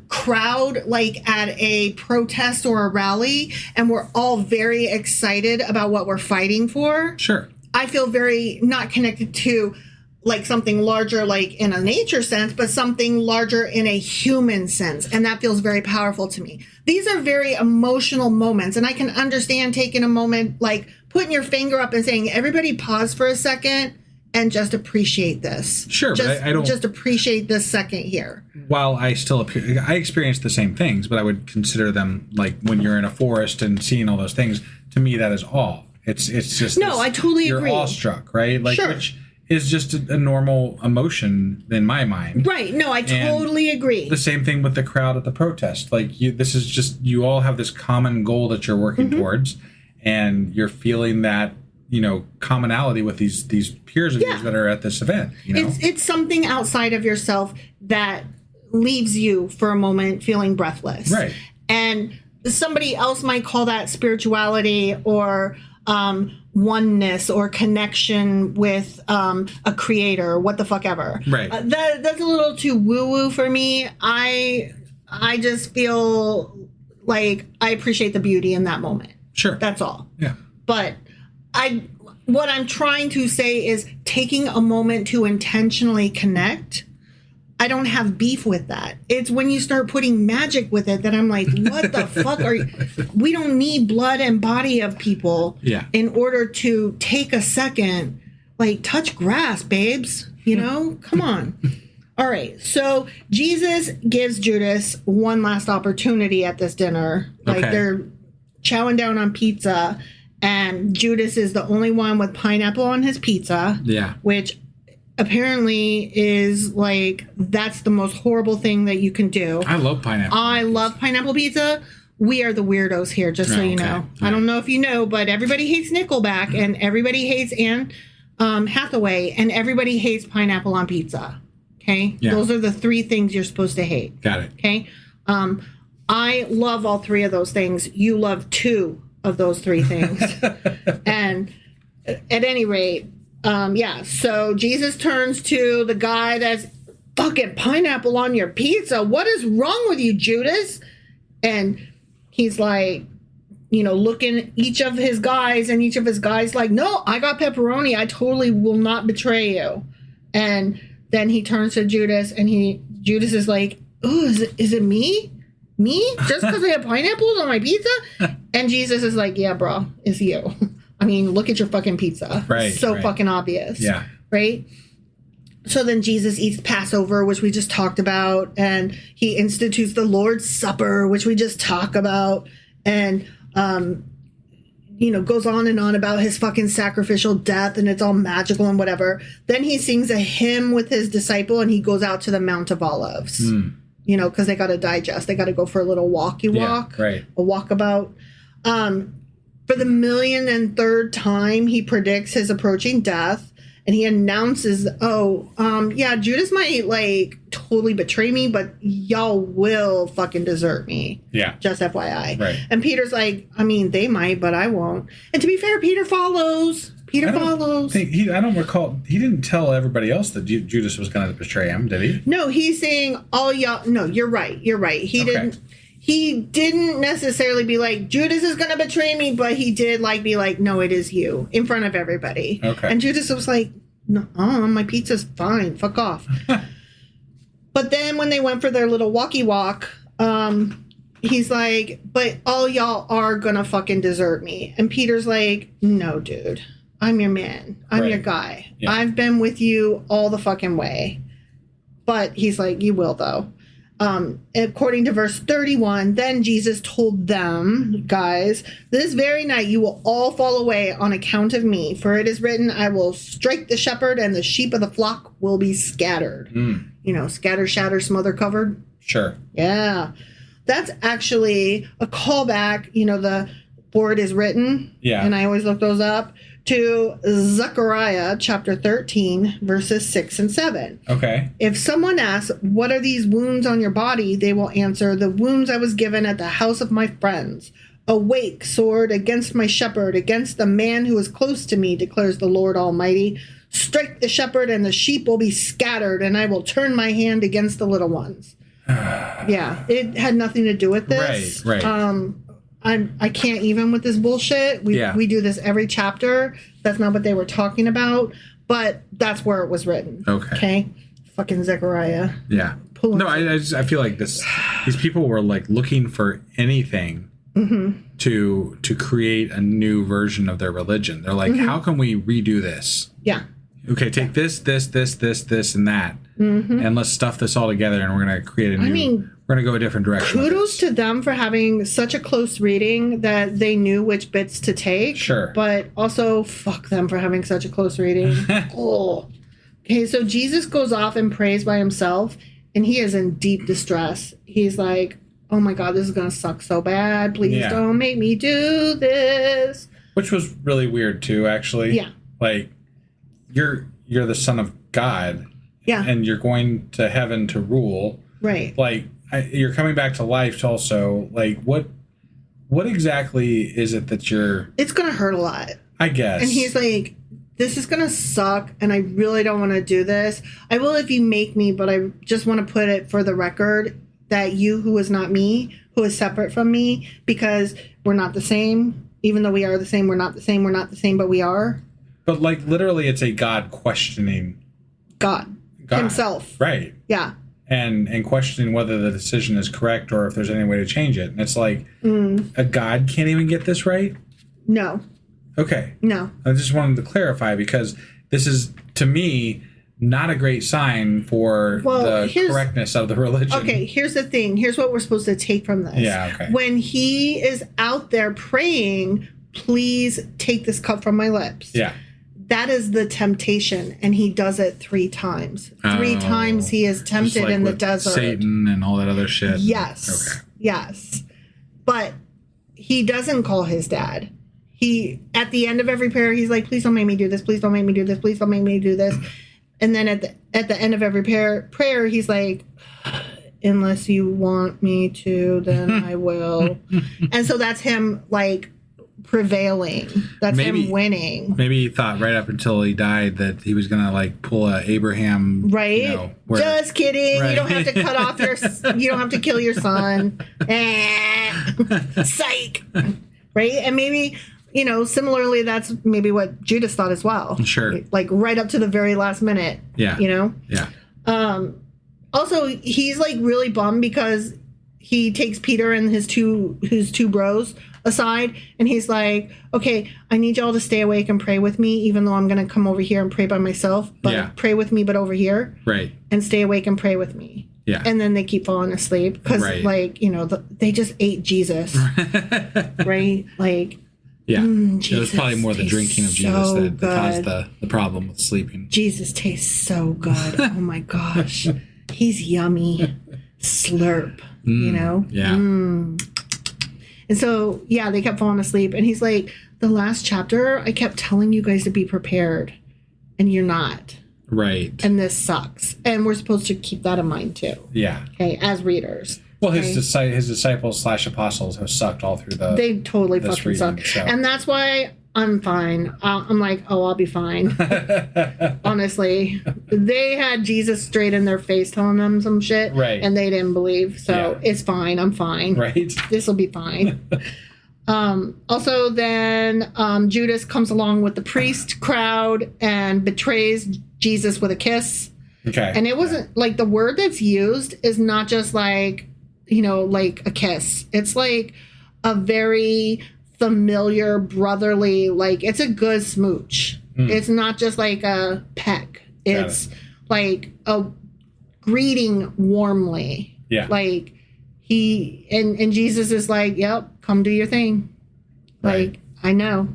crowd, like at a protest or a rally, and we're all very excited about what we're fighting for. Sure. I feel very not connected to like something larger, like in a nature sense, but something larger in a human sense. And that feels very powerful to me. These are very emotional moments. And I can understand taking a moment, like putting your finger up and saying, everybody pause for a second and just appreciate this. Sure, but I don't... Just appreciate this second here. While I experience the same things, but I would consider them like when you're in a forest and seeing all those things, to me, that is awe. It's just... No, I totally agree. You're awestruck, right? Like, sure. Which is just a normal emotion in my mind. Right. No, I totally agree. The same thing with the crowd at the protest. Like, this is just... You all have this common goal that you're working towards, and you're feeling that commonality with these peers of yours that are at this event. It's something outside of yourself that leaves you for a moment feeling breathless. Right. And somebody else might call that spirituality or oneness or connection with a creator or what the fuck ever. Right. That's a little too woo-woo for me. I just feel like I appreciate the beauty in that moment. Sure. That's all. Yeah. But what I'm trying to say is taking a moment to intentionally connect. I don't have beef with that. It's when you start putting magic with it that I'm like, what the fuck are you? We don't need blood and body of people in order to take a second, like touch grass, babes, come on. All right. So Jesus gives Judas one last opportunity at this dinner. Like they're chowing down on pizza. And Judas is the only one with pineapple on his pizza. Yeah. Which apparently is like, that's the most horrible thing that you can do. I love pineapple. I love pineapple pizza. We are the weirdos here, just so you know. I don't know if you know, but everybody hates Nickelback and everybody hates Anne Hathaway and everybody hates pineapple on pizza. Okay? Yeah. Those are the three things you're supposed to hate. Got it. Okay? I love all three of those things. You love two of those three things. And at any rate, so Jesus turns to the guy that's fucking pineapple on your pizza. What is wrong with you, Judas? And he's like, looking at each of his guys, and each of his guys like, no, I got pepperoni. I totally will not betray you. And then he turns to Judas, and Judas is like, oh, is it me? Me? Just because I have pineapples on my pizza? And Jesus is like, yeah, bro, it's you. I mean, look at your fucking pizza. Right. So fucking obvious. Yeah. Right? So then Jesus eats Passover, which we just talked about. And he institutes the Lord's Supper, which we just talked about. And, goes on and on about his fucking sacrificial death. And it's all magical and whatever. Then he sings a hymn with his disciple. And he goes out to the Mount of Olives. Because they got to digest. They got to go for a little walk, a walkabout. For the 1,000,003rd time, he predicts his approaching death. And he announces, Judas might, totally betray me, but y'all will fucking desert me. Yeah. Just FYI. Right. And Peter's like, I mean, they might, but I won't. And to be fair, Peter follows. I don't recall. He didn't tell everybody else that Judas was going to betray him, did he? No, he's saying all y'all. No, you're right. He didn't. He didn't necessarily be like, Judas is going to betray me, but he did be like, no, it is you, in front of everybody. Okay. And Judas was like, no, my pizza's fine. Fuck off. But then when they went for their little walkie walk, he's like, but all y'all are going to fucking desert me. And Peter's like, no, dude. I'm your man. I'm your guy. Yeah. I've been with you all the fucking way. But he's like, you will, though. According to verse 31, then Jesus told them, guys, this very night you will all fall away on account of me. For it is written, I will strike the shepherd and the sheep of the flock will be scattered. Scatter, shatter, smother, covered. Sure. Yeah. That's actually a callback. The word is written. Yeah. And I always look those up. To Zechariah chapter 13, verses 6 and 7. Okay. If someone asks, what are these wounds on your body? They will answer, the wounds I was given at the house of my friends. Awake, sword, against my shepherd, against the man who is close to me, declares the Lord Almighty. Strike the shepherd and the sheep will be scattered, and I will turn my hand against the little ones. Yeah, it had nothing to do with this. Right. I can't even with this bullshit. We do this every chapter. That's not what they were talking about, but that's where it was written. Okay. Fucking Zechariah. Yeah. No, I feel like these people were like looking for anything to create a new version of their religion. They're like, how can we redo this? Yeah. Okay, take this, and that, and let's stuff this all together, and we're gonna create a new. We're gonna go a different direction. Kudos to them for having such a close reading that they knew which bits to take. Sure. But also, fuck them for having such a close reading. Oh. Okay, so Jesus goes off and prays by himself, and he is in deep distress. He's like, "Oh my God, this is gonna suck so bad. Please don't make me do this." Which was really weird too, actually. Yeah. Like, you're the son of God. Yeah. And you're going to heaven to rule. Right. Like, you're coming back to life to also, like, what exactly is it that you're... It's going to hurt a lot. I guess. And he's like, this is going to suck, and I really don't want to do this. I will if you make me, but I just want to put it for the record that you, who is not me, who is separate from me, because we're not the same. Even though we are the same, we're not the same. We're not the same, but we are. But, like, literally, it's a God questioning... God. Himself. Right. Yeah. And questioning whether the decision is correct or if there's any way to change it. And it's like, a God can't even get this right? No. Okay. No. I just wanted to clarify because this is, to me, not a great sign for the correctness of the religion. Okay, here's the thing. Here's what we're supposed to take from this. Yeah, okay. When he is out there praying, please take this cup from my lips. Yeah. That is the temptation, and he does it 3 times. 3 times he is tempted in the desert. Satan and all that other shit. Yes. Okay. Yes. But he doesn't call his dad. He, at the end of every prayer, he's like, please don't make me do this. Please don't make me do this. Please don't make me do this. And then at the end of every prayer, he's like, unless you want me to, then I will. And so that's him, like, prevailing. That's him winning. Maybe he thought right up until he died that he was gonna like pull a Abraham. Right. Just kidding. Right. You don't have to cut off you don't have to kill your son. Psych. Right. And maybe, similarly, that's maybe what Judas thought as well. Sure. Like right up to the very last minute. Yeah. Yeah. Also, he's like really bummed because he takes Peter and his two bros aside, and he's like, okay, I need y'all to stay awake and pray with me, even though I'm going to come over here and pray by myself, but pray with me, but over here. Right. And stay awake and pray with me. Yeah. And then they keep falling asleep because, they just ate Jesus. Right? Like, yeah. It was Jesus probably more the drinking of Jesus that caused the problem with sleeping. Jesus tastes so good. Oh my gosh. He's yummy. Slurp, Yeah. And so, they kept falling asleep. And he's like, the last chapter, I kept telling you guys to be prepared. And you're not. Right. And this sucks. And we're supposed to keep that in mind, too. Yeah. Okay, as readers. Well, his disciples / apostles have sucked all through They totally fucking suck. So. And that's why I'm fine. I'm like, I'll be fine. Honestly. They had Jesus straight in their face telling them some shit. Right. And they didn't believe. So it's fine. I'm fine. Right. This will be fine. Also, then Judas comes along with the priest crowd and betrays Jesus with a kiss. Okay. And it wasn't like the word that's used is not just like, like a kiss. It's like a very familiar, brotherly, like it's a good smooch. It's not just like a peck. It's like a greeting warmly. Yeah. Like and Jesus is like, yep, come do your thing. Right. Like, I know.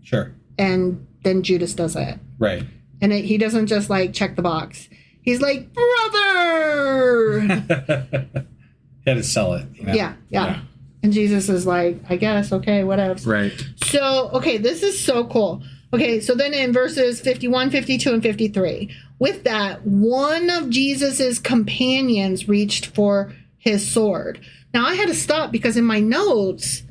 Sure. And then Judas does it. Right. And he doesn't just like check the box. He's like, brother. He had to sell it. You know? Yeah. And Jesus is like, I guess, okay, whatever. Right. So, okay, this is so cool. Okay, so then in verses 51, 52, and 53, with that, one of Jesus's companions reached for his sword. Now, I had to stop because in my notes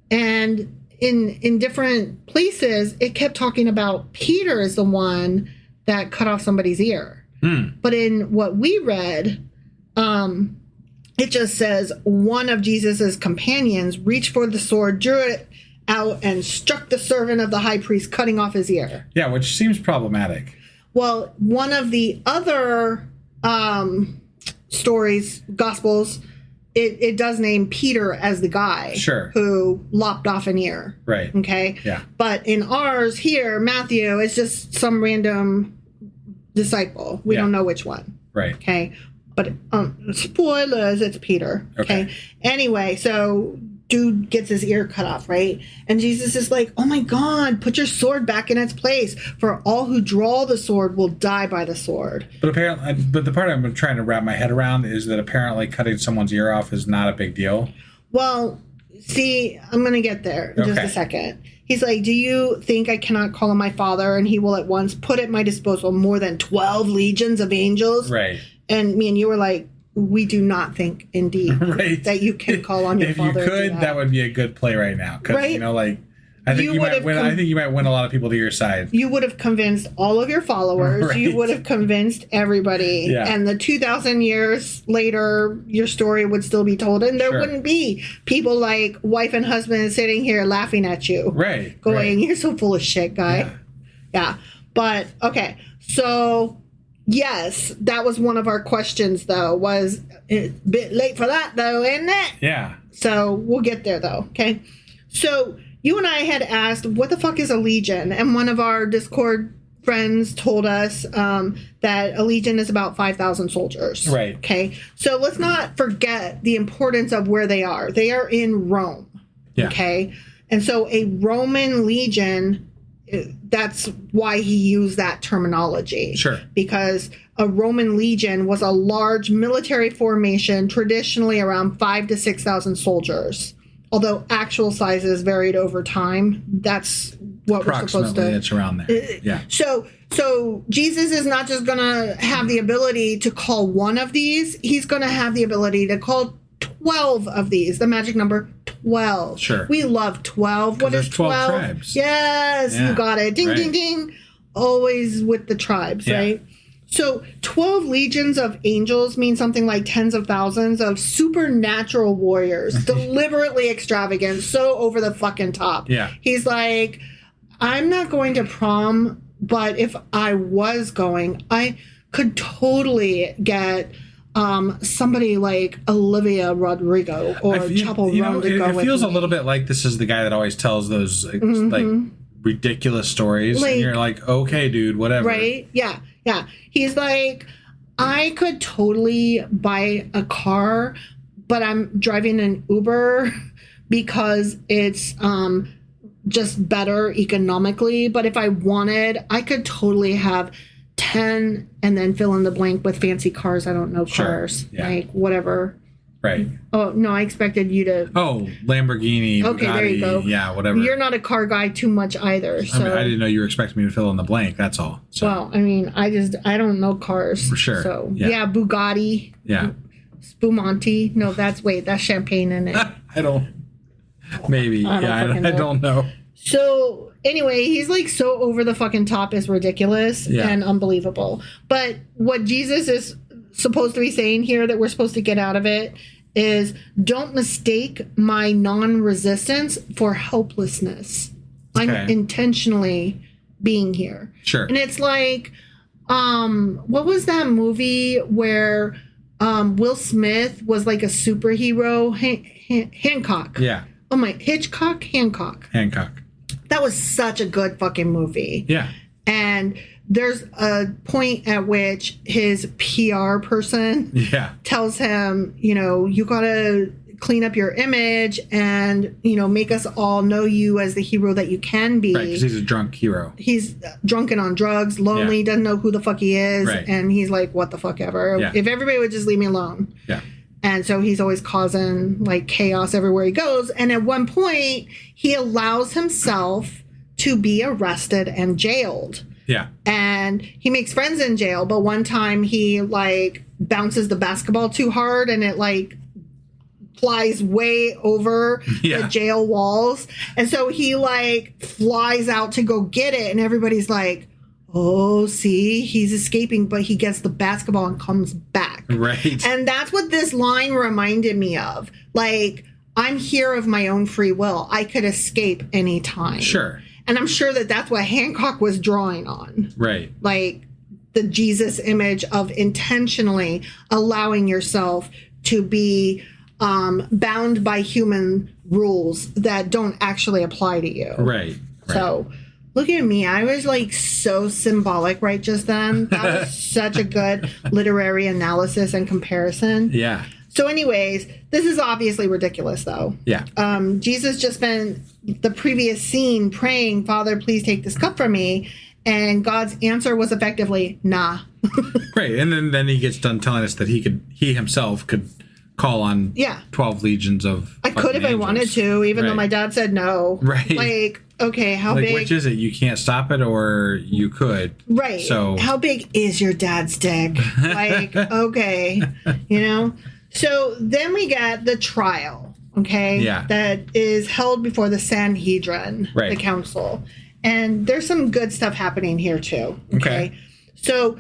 and in different places, it kept talking about Peter as the one that cut off somebody's ear. But in what we read, it just says one of Jesus's companions reached for the sword, drew it out, and struck the servant of the high priest, cutting off his ear. Yeah, which seems problematic. Well, one of the other stories, Gospels, it does name Peter as the guy who lopped off an ear. Right. Okay? Yeah. But in ours here, Matthew, it's just some random disciple. We don't know which one. Right. Okay? But spoilers, it's Peter. Okay? Anyway, so dude gets his ear cut off, right? And Jesus is like, oh my God, put your sword back in its place, for all who draw the sword will die by the sword. But the part I'm trying to wrap my head around is that apparently cutting someone's ear off is not a big deal. Well, see, I'm going to get there in just a second. He's like, do you think I cannot call on my Father and he will at once put at my disposal more than 12 legions of angels? Right. And me and you were like, we do not think, indeed, that you can call on your Father. If you could, that would be a good play right now. Because, you know, like, I think you might win. I think you might win a lot of people to your side. You would have convinced all of your followers. Right. You would have convinced everybody. Yeah. And the 2,000 years later, your story would still be told. And there wouldn't be people like wife and husband sitting here laughing at you. Right. Going, you're so full of shit, guy. Yeah. But, okay. So, yes, that was one of our questions, though, was a bit late for that, though, isn't it? Yeah. So we'll get there, though. Okay. So you and I had asked, what the fuck is a legion? And one of our Discord friends told us that a legion is about 5,000 soldiers. Right. Okay. So let's not forget the importance of where they are. They are in Rome. Yeah. Okay. And so a Roman legion, that's why he used that terminology. Sure. Because a Roman legion was a large military formation, traditionally around 5,000 to 6,000 soldiers. Although actual sizes varied over time, that's what we're supposed to. It's around there. Yeah. So Jesus is not just going to have the ability to call one of these. He's going to have the ability to call 12 of these. The magic number 12. Sure. We love 12. What is 12? Tribes. Yes, you got it. Ding, ding, ding. Always with the tribes, right? So 12 legions of angels mean something like tens of thousands of supernatural warriors, deliberately extravagant, so over the fucking top. Yeah. He's like, I'm not going to prom, but if I was going, I could totally get somebody like Olivia Rodrigo or Chappell Roan to go with me. It feels a little bit like this is the guy that always tells those like ridiculous stories, and you're like, okay, dude, whatever. Right? Yeah. Yeah. He's like, I could totally buy a car, but I'm driving an Uber because it's just better economically. But if I wanted, I could totally have 10 and then fill in the blank with fancy cars. I don't know cars. Yeah. Like whatever. Right. Oh, no, I expected you to. Oh, Lamborghini, okay, Bugatti, there you go. Yeah, whatever. You're not a car guy too much either. So. I mean, I didn't know you were expecting me to fill in the blank. That's all. So. Well, I mean, I don't know cars. For sure. So, yeah Bugatti. Yeah. Spumante. No, that's champagne in it. I don't. Maybe. I don't know. So, anyway, he's like so over the fucking top is ridiculous and unbelievable. But what Jesus is supposed to be saying here that we're supposed to get out of it is don't mistake my non-resistance for helplessness. I'm intentionally being here. Sure. And it's like, what was that movie where Will Smith was like a superhero? Hancock. Yeah. Oh my, Hancock. Hancock. That was such a good fucking movie. Yeah. And And there's a point at which his PR person tells him, you got to clean up your image and, make us all know you as the hero that you can be. Right, because he's a drunk hero. He's drunk and on drugs, lonely, doesn't know who the fuck he is. Right. And he's like, what the fuck ever. Yeah. If everybody would just leave me alone. Yeah. And so he's always causing like chaos everywhere he goes. And at one point, he allows himself to be arrested and jailed. Yeah. And he makes friends in jail. But one time he like bounces the basketball too hard and it like flies way over the jail walls. And so he like flies out to go get it. And everybody's like, oh, see, he's escaping, but he gets the basketball and comes back. Right. And that's what this line reminded me of. Like, I'm here of my own free will. I could escape anytime. Sure. And I'm sure that that's what Hancock was drawing on. Right. Like the Jesus image of intentionally allowing yourself to be bound by human rules that don't actually apply to you. Right. So look at me. I was like so symbolic right just then. That was such a good literary analysis and comparison. Yeah. So anyways, this is obviously ridiculous though. Yeah. Jesus just spent the previous scene praying, Father, please take this cup from me. And God's answer was effectively, nah. Right. And then he gets done telling us that he himself could call on 12 legions of I could if I wanted to, even though my dad said no. Right. Like, okay, how big? Which is it? You can't stop it or you could. Right. So how big is your dad's dick? Like, okay, So then we get the trial, okay? Yeah. That is held before the Sanhedrin, the council. And there's some good stuff happening here too. Okay. So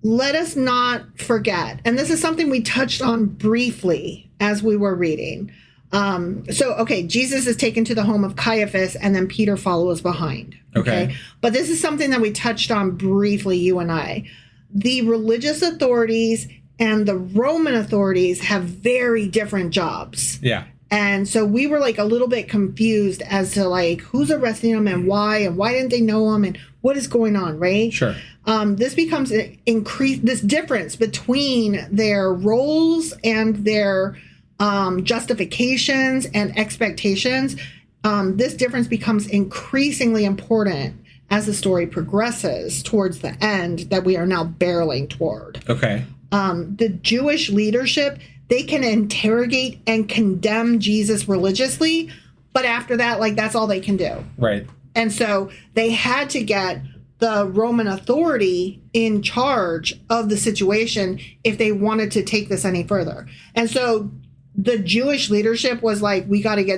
let us not forget, and this is something we touched on briefly as we were reading. Jesus is taken to the home of Caiaphas, and then Peter follows behind. Okay. But this is something that we touched on briefly, you and I. The religious authorities and the Roman authorities have very different jobs. Yeah. And so we were like a little bit confused as to like who's arresting them and why didn't they know them and what is going on, right? Sure. This becomes this difference between their roles and their justifications and expectations. This difference becomes increasingly important as the story progresses towards the end that we are now barreling toward. Okay. The Jewish leadership, they can interrogate and condemn Jesus religiously, but after that, like, that's all they can do. Right. And so they had to get the Roman authority in charge of the situation if they wanted to take this any further. And so the Jewish leadership was like,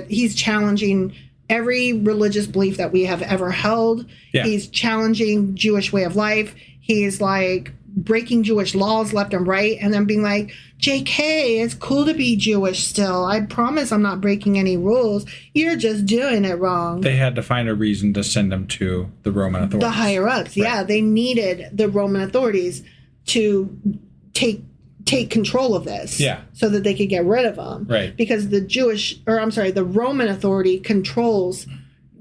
he's challenging every religious belief that we have ever held. Yeah. He's challenging Jewish way of life. He's like breaking Jewish laws left and right, and then being like, JK, it's cool to be Jewish still. I promise I'm not breaking any rules. You're just doing it wrong. They had to find a reason to send them to the Roman authorities. The higher ups, right. Yeah. They needed the Roman authorities to take control of this. Yeah. So that they could get rid of them. Right. Because the Roman authority controls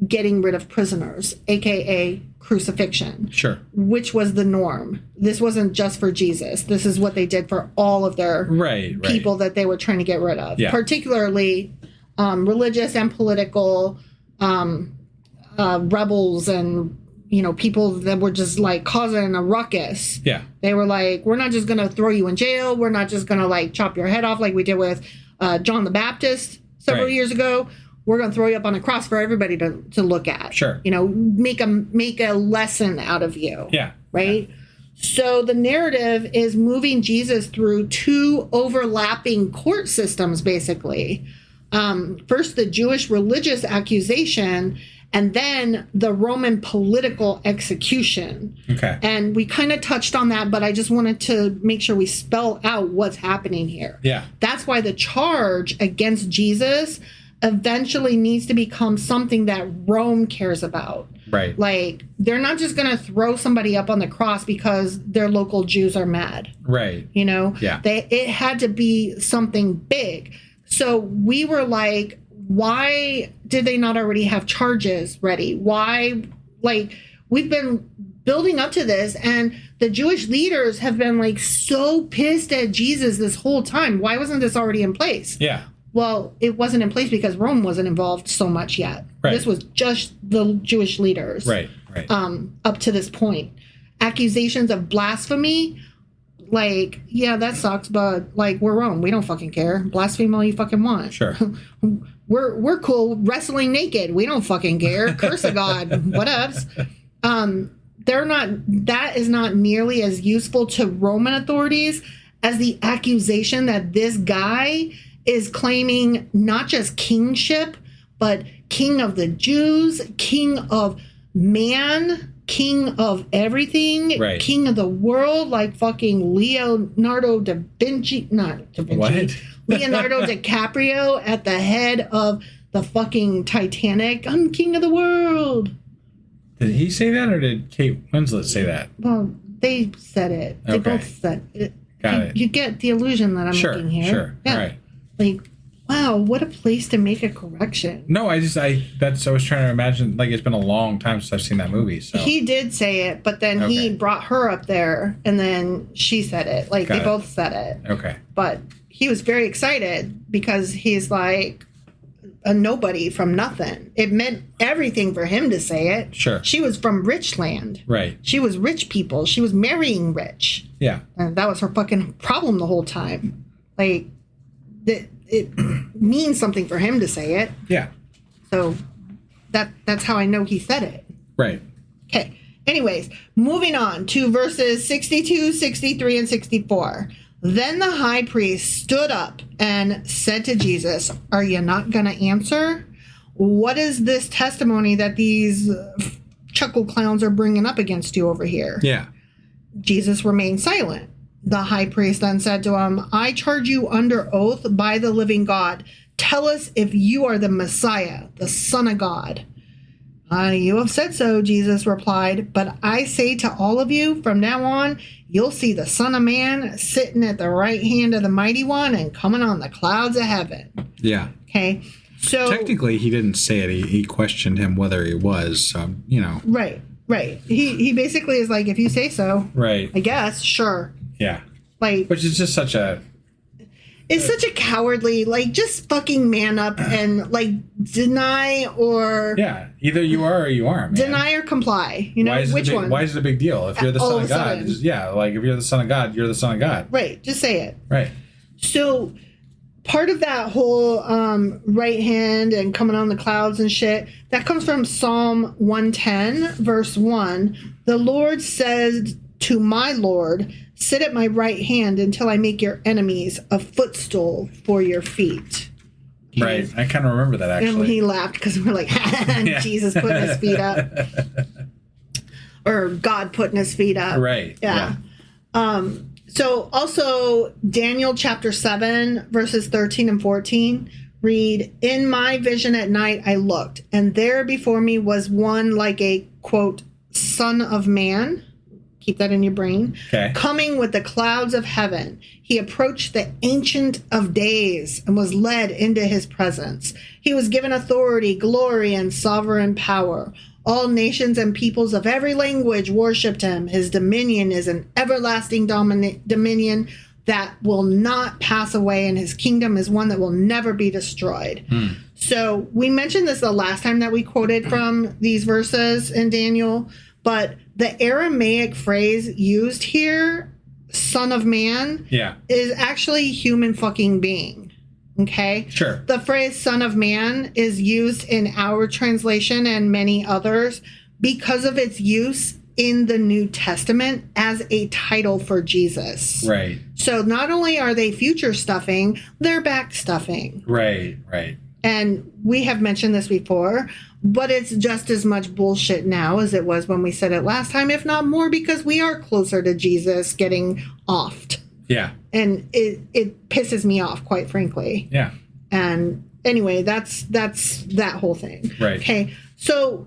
getting rid of prisoners, aka crucifixion. Sure. Which was the norm. This wasn't just for Jesus. This is what they did for all of their people that they were trying to get rid of. Yeah. Particularly religious and political rebels and people that were just like causing a ruckus. Yeah. They were like, we're not just going to throw you in jail. We're not just going to like chop your head off like we did with John the Baptist several years ago. We're going to throw you up on a cross for everybody to look at. Sure. Make a lesson out of you. Yeah. Right? Yeah. So the narrative is moving Jesus through two overlapping court systems, basically. First, the Jewish religious accusation, and then the Roman political execution. Okay. And we kind of touched on that, but I just wanted to make sure we spell out what's happening here. Yeah. That's why the charge against Jesus eventually needs to become something that Rome cares about. Right. Like, they're not just going to throw somebody up on the cross because their local Jews are mad. Right. Yeah. It had to be something big. So we were like, why did they not already have charges ready? Why, like, we've been building up to this, and the Jewish leaders have been like so pissed at Jesus this whole time. Why wasn't this already in place? Yeah. Well, it wasn't in place because Rome wasn't involved so much yet. Right. This was just the Jewish leaders. Right. Up to this point. Accusations of blasphemy, like, yeah, that sucks, but like, we're Rome. We don't fucking care. Blaspheme all you fucking want. Sure. We're cool wrestling naked. We don't fucking care. Curse a god. Whatevs. That is not nearly as useful to Roman authorities as the accusation that this guy is claiming not just kingship, but king of the Jews, king of man, king of everything, right. king of the world, like fucking Leonardo da Vinci, not da Vinci, What? Leonardo DiCaprio at the head of the fucking Titanic. I'm king of the world. Did he say that, or did Kate Winslet say that? Well, they said it. They Okay. both said it. Got it. You get the illusion that I'm making here. Sure. Yeah. All right. Like, wow, what a place to make a correction. No, I was trying to imagine, like, it's been a long time since I've seen that movie. So He did say it, but then he Okay. brought her up there, and then she said it. Like, Got they it. both said it. Okay. But he was very excited because he's like a nobody from nothing. It meant everything for him to say it. Sure. She was from rich land. Right. She was rich people. She was marrying rich. Yeah. And that was her fucking problem the whole time. Like, it means something for him to say it. Yeah. So that's how I know he said it. Right. Okay. Anyways, moving on to verses 62, 63, and 64. Then the high priest stood up and said to Jesus, "Are you not going to answer? What is this testimony that these chuckle clowns are bringing up against you over here?" Yeah. Jesus remained silent. The high priest then said to him, "I charge you under oath by the living God. Tell us if you are the Messiah, the Son of God." You have said so," Jesus replied, "but I say to all of you, from now on, you'll see the Son of Man sitting at the right hand of the Mighty One and coming on the clouds of heaven." Yeah. Okay, so... Technically, he didn't say it. He questioned him whether he was. So, Right. He basically is like, if you say so, Right. I guess, sure. Yeah. Like, Which is just such a... it's such a cowardly, like, just fucking man up and, like, deny or... Yeah. Either you are or you aren't, man. Deny or comply. You know, which one? Why is it a big deal? If you're the All Son of of a God, sudden. like, if you're the Son of God, you're the Son of God. Right, just say it. Right. So part of that whole right hand and coming on the clouds and shit, that comes from Psalm 110, verse 1. The Lord says to my Lord, "Sit at my right hand until I make your enemies a footstool for your feet." Okay. Right. I kind of remember that, actually. And he laughed because we're like, Yeah. Jesus putting his feet up. Or God putting his feet up. Right. Yeah. So also Daniel chapter 7, verses 13 and 14 read, "In my vision at night I looked, and there before me was one like a, quote, son of man." Keep that in your brain. Okay. "Coming with the clouds of heaven. He approached the Ancient of Days and was led into his presence. He was given authority, glory, and sovereign power. All nations and peoples of every language worshipped him. His dominion is an everlasting dominion that will not pass away, and his kingdom is one that will never be destroyed." So we mentioned this the last time that we quoted from these verses in Daniel, but the Aramaic phrase used here, "son of man," Yeah. is actually human fucking being. Okay? Sure. The phrase "son of man" is used in our translation and many others because of its use in the New Testament as a title for Jesus. Right. So not only are they future stuffing, they're back stuffing. Right. And we have mentioned this before, but it's just as much bullshit now as it was when we said it last time, if not more, because we are closer to Jesus getting offed. Yeah. And it pisses me off, quite frankly. Yeah. And anyway, that's that whole thing. Right. Okay. So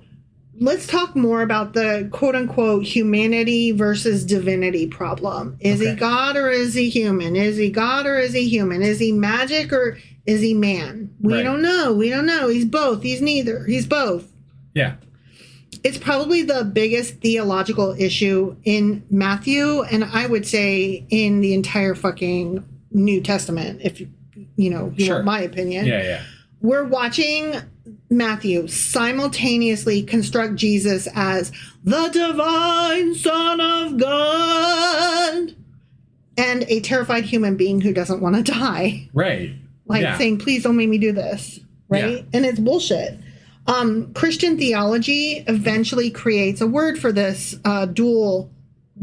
let's talk more about the quote unquote humanity versus divinity problem. Is he Okay. God or is he human? Is he God or is he human? Is he magic or is he man? We Right. don't know. He's both. He's neither. He's both. Yeah. It's probably the biggest theological issue in Matthew, and I would say in the entire fucking New Testament, if you want my opinion. Yeah. We're watching Matthew simultaneously construct Jesus as the divine Son of God and a terrified human being who doesn't want to die. Right. Saying, please don't make me do this. Right? Yeah. And it's bullshit. Christian theology eventually creates a word for this dual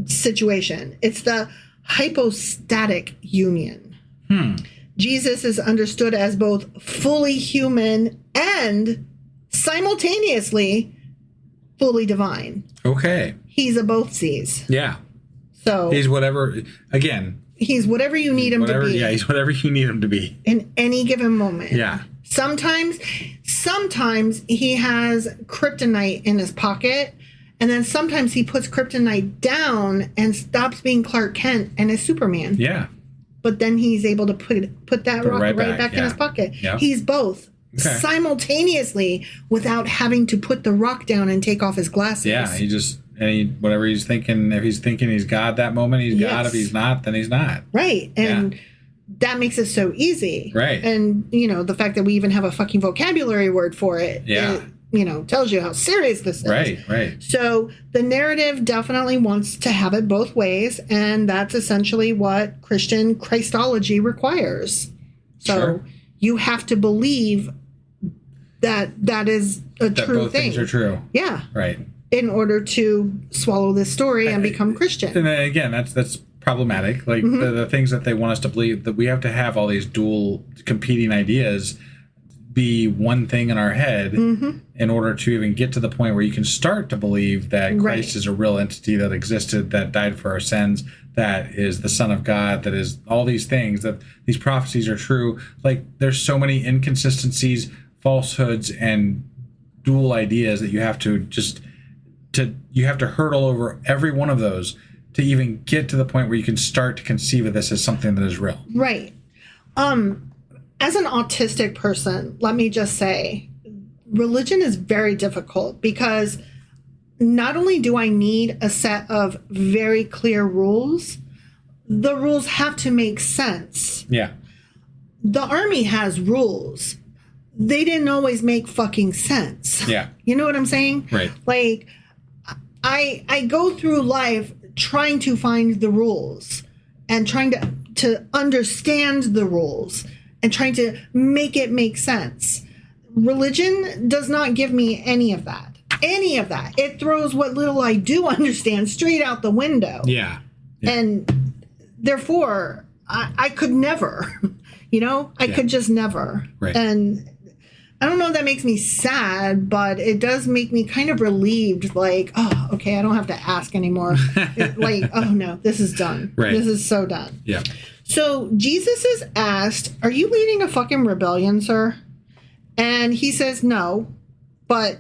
situation. It's the hypostatic union. Jesus is understood as both fully human and simultaneously fully divine. Okay. He's a both sees. Yeah. So He's whatever, again. He's whatever you need him to be. Yeah, he's whatever you need him to be. In any given moment. Yeah. Sometimes he has kryptonite in his pocket, and then sometimes he puts kryptonite down and stops being Clark Kent and is Superman. Yeah. But then he's able to put that rock right back in his pocket. Yeah. He's both simultaneously without having to put the rock down and take off his glasses. Yeah, whatever he's thinking, if he's thinking he's God that moment, he's God. If he's not, then he's not. Right. And that makes it so easy. Right. And, the fact that we even have a fucking vocabulary word for it. Yeah. It, tells you how serious this is. Right. So the narrative definitely wants to have it both ways, and that's essentially what Christian Christology requires. So you have to believe that is a true both thing. Things are true. Yeah. Right. In order to swallow this story and become Christian. And then again, that's problematic. Like the things that they want us to believe, that we have to have all these dual competing ideas be one thing in our head in order to even get to the point where you can start to believe that Christ is a real entity that existed, that died for our sins, that is the Son of God, that is all these things, that these prophecies are true. Like, there's so many inconsistencies, falsehoods, and dual ideas that you have to you have to hurdle over every one of those to even get to the point where you can start to conceive of this as something that is real. Right. As an autistic person, let me just say, religion is very difficult because not only do I need a set of very clear rules, the rules have to make sense. Yeah. The army has rules. They didn't always make fucking sense. Yeah. You know what I'm saying? Right. Like, I go through life trying to find the rules and trying to understand the rules and trying to make it make sense. Religion does not give me any of that. Any of that. It throws what little I do understand straight out the window. Yeah. And therefore, I could never, I could just never. Right. And I don't know if that makes me sad, but it does make me kind of relieved, like, oh, okay, I don't have to ask anymore. Oh no, this is done. Right. This is so done. Yeah. So Jesus is asked, are you leading a fucking rebellion, sir? And he says no, but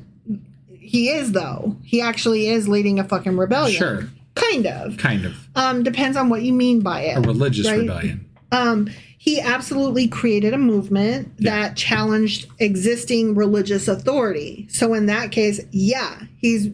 he is, though. He actually is leading a fucking rebellion. Sure. Kind of. Depends on what you mean by it. A religious rebellion. He absolutely created a movement that challenged existing religious authority. So in that case, he's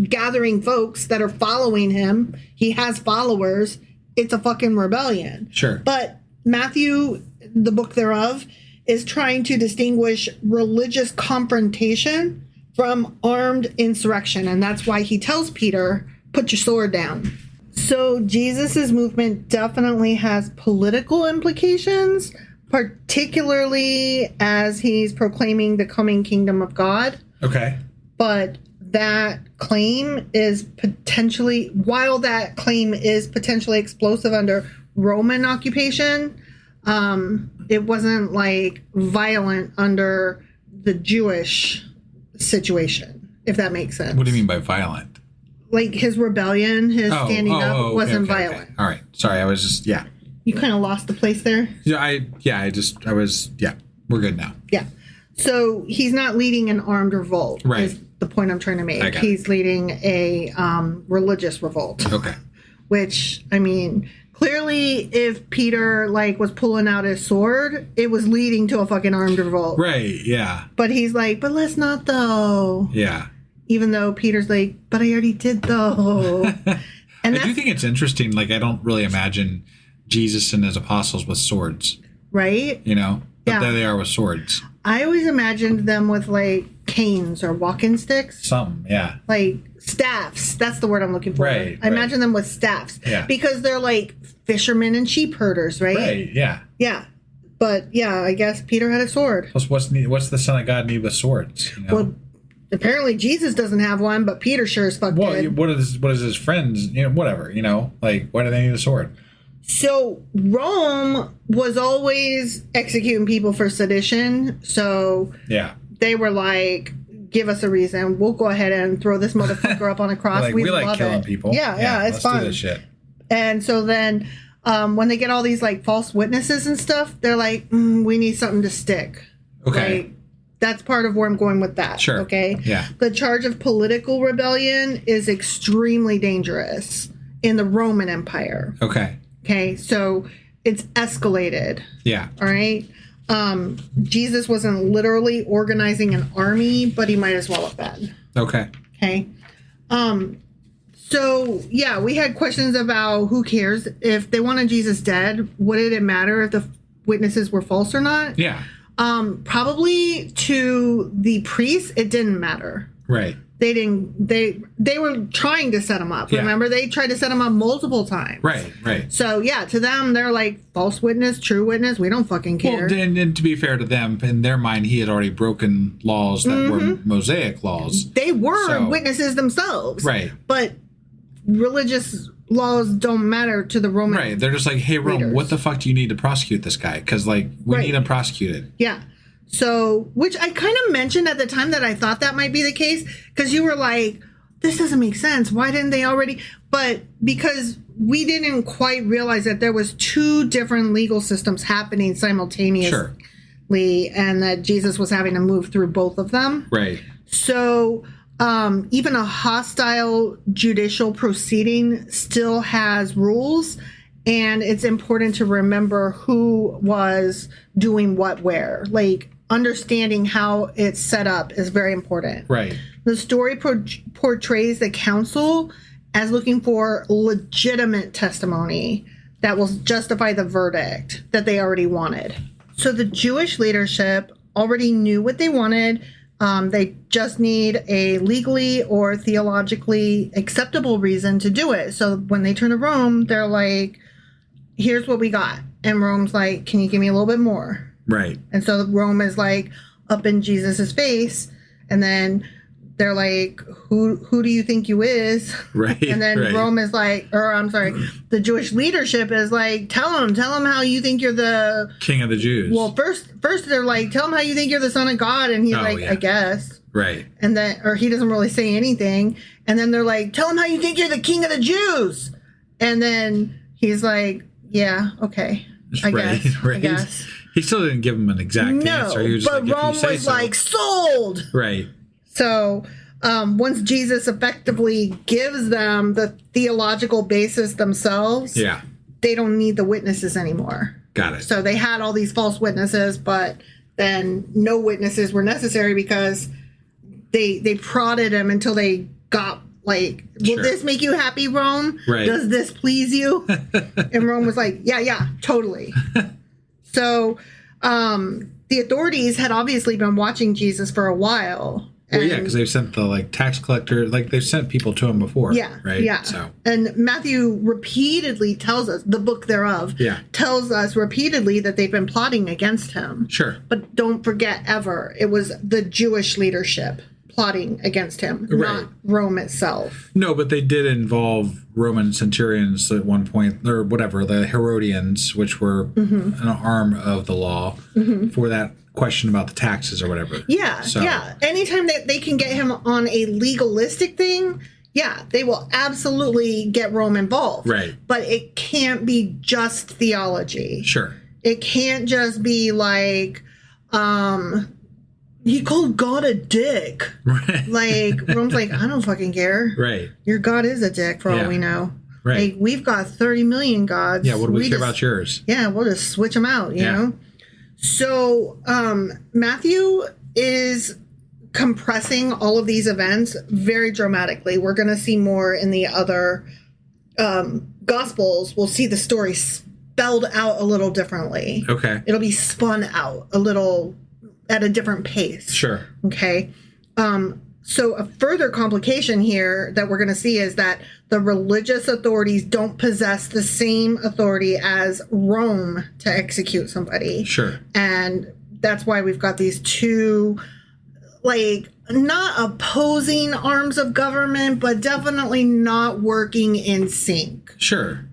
gathering folks that are following him. He has followers. It's a fucking rebellion. Sure. But Matthew, the book thereof, is trying to distinguish religious confrontation from armed insurrection. And that's why he tells Peter, put your sword down. So Jesus's movement definitely has political implications, particularly as he's proclaiming the coming kingdom of God. Okay. But that claim is potentially explosive under Roman occupation, it wasn't like violent under the Jewish situation, if that makes sense. What do you mean by violent? Like his rebellion, his standing up wasn't violent. Okay. All right. Sorry, I was just You kind of lost the place there. We're good now. Yeah. So he's not leading an armed revolt. Right. Is the point I'm trying to make. I got He's leading a religious revolt. Okay. Which, I mean, clearly if Peter was pulling out his sword, it was leading to a fucking armed revolt. Right. Yeah. But he's like, but let's not though. Yeah. even though Peter's like, but I already did though. And I do think it's interesting. Like, I don't really imagine Jesus and his apostles with swords, right? you know? But Yeah. there they are with swords. I always imagined them with like canes or walking sticks. Some, yeah. Like staffs. That's the word I'm looking for. Right, I imagine them with staffs. Yeah. Because they're like fishermen and sheep herders, right? Right, yeah. Yeah. But yeah, I guess Peter had a sword. Plus, what's the Son of God need with swords? You know? Well, apparently Jesus doesn't have one, but Peter sure as fuck Well, did. what is his friends? You know, whatever. You know, like, why do they need a sword? So Rome was always executing people for sedition. So Yeah, they were like, give us a reason. We'll go ahead and throw this motherfucker up on a cross. like, we like love killing it. people. Yeah, it's let's fun. do this shit. And so then when they get all these like false witnesses and stuff, they're like, we need something to stick. Okay. Like, that's part of where I'm going with that. Sure. Okay. Yeah. The charge of political rebellion is extremely dangerous in the Roman Empire. Okay. Okay. So it's escalated. Yeah. All right. Jesus wasn't literally organizing an army, but he might as well have been. Okay. Okay. So yeah, we had questions about who cares if they wanted Jesus dead. Would it matter if the witnesses were false or not? Yeah. Probably to the priests, it didn't matter. Right. They didn't. They were trying to set him up. Yeah. Remember, they tried to set him up multiple times. Right. Right. So yeah, to them, they're like false witness, true witness. We don't fucking care. Well, and to be fair to them, in their mind, he had already broken laws that were Mosaic laws. They were So- witnesses themselves. Right. But religious laws don't matter to the Roman. Right. They're just like, hey, Rome, leaders. what the fuck do you need to prosecute this guy? Because, like, we Right. need him prosecuted. Yeah. So, which I kind of mentioned at the time that I thought that might be the case, because you were like, this doesn't make sense. Why didn't they already? But because we didn't quite realize that there was two different legal systems happening simultaneously, Sure. and that Jesus was having to move through both of them. Right. So even a hostile judicial proceeding still has rules, and it's important to remember who was doing what where. Like, understanding how it's set up is very important. Right. The story portrays the council as looking for legitimate testimony that will justify the verdict that they already wanted. So the Jewish leadership already knew what they wanted. They just need a legally or theologically acceptable reason to do it. So when they turn to Rome, they're like, here's what we got. And Rome's like, can you give me a little bit more? Right. And so Rome is like up in Jesus's face. And then they're like, who do you think you is? Right. And then right. Rome is like, or I'm sorry, the Jewish leadership is like, tell them how you think you're the King of the Jews. Well, first they're like, tell him how you think you're the son of God, and he's like, yeah. I guess. Right. And then, or he doesn't really say anything. And then they're like, tell him how you think you're the king of the Jews. And then he's like, yeah, okay, I Right, guess. right. I guess. He still didn't give him an exact No, answer. He was but like, if Rome you say was so. like, sold. Right. So once Jesus effectively gives them the theological basis themselves, Yeah. they don't need the witnesses anymore. Got it. So they had all these false witnesses, but then no witnesses were necessary because they prodded him until they got like, will Sure. this make you happy, Rome? Right. Does this please you? And Rome was like, yeah, totally. So the authorities had obviously been watching Jesus for a while. Well, yeah, And- because they've sent the tax collector, they've sent people to him before. Yeah. Right. Yeah. So And Matthew repeatedly tells us, the book thereof, Yeah. tells us repeatedly that they've been plotting against him. sure. But don't forget ever, it was the Jewish leadership plotting against him, Right. not Rome itself. No, but they did involve Roman centurions at one point, or whatever, the Herodians, which were Mm-hmm. an arm of the law for that question about the taxes or whatever. Yeah, So- yeah. Anytime that they can get him on a legalistic thing, yeah, they will absolutely get Rome involved. Right. But it can't be just theology. Sure. It can't just be like, he called God a dick. Right. Like, Rome's like, I don't fucking care. Right. Your God is a dick for all Yeah. we know. Right. Like, we've got 30 million gods. Yeah, what do we care just- about yours? Yeah, we'll just switch them out, you Yeah. know? So, Matthew is compressing all of these events very dramatically. We're going to see more in the other Gospels. We'll see the story spelled out a little differently. Okay. It'll be spun out a little at a different pace. Sure. Okay. So a further complication here that we're going to see is that the religious authorities don't possess the same authority as Rome to execute somebody. Sure. And that's why we've got these two, like, not opposing arms of government, but definitely not working in sync. Sure.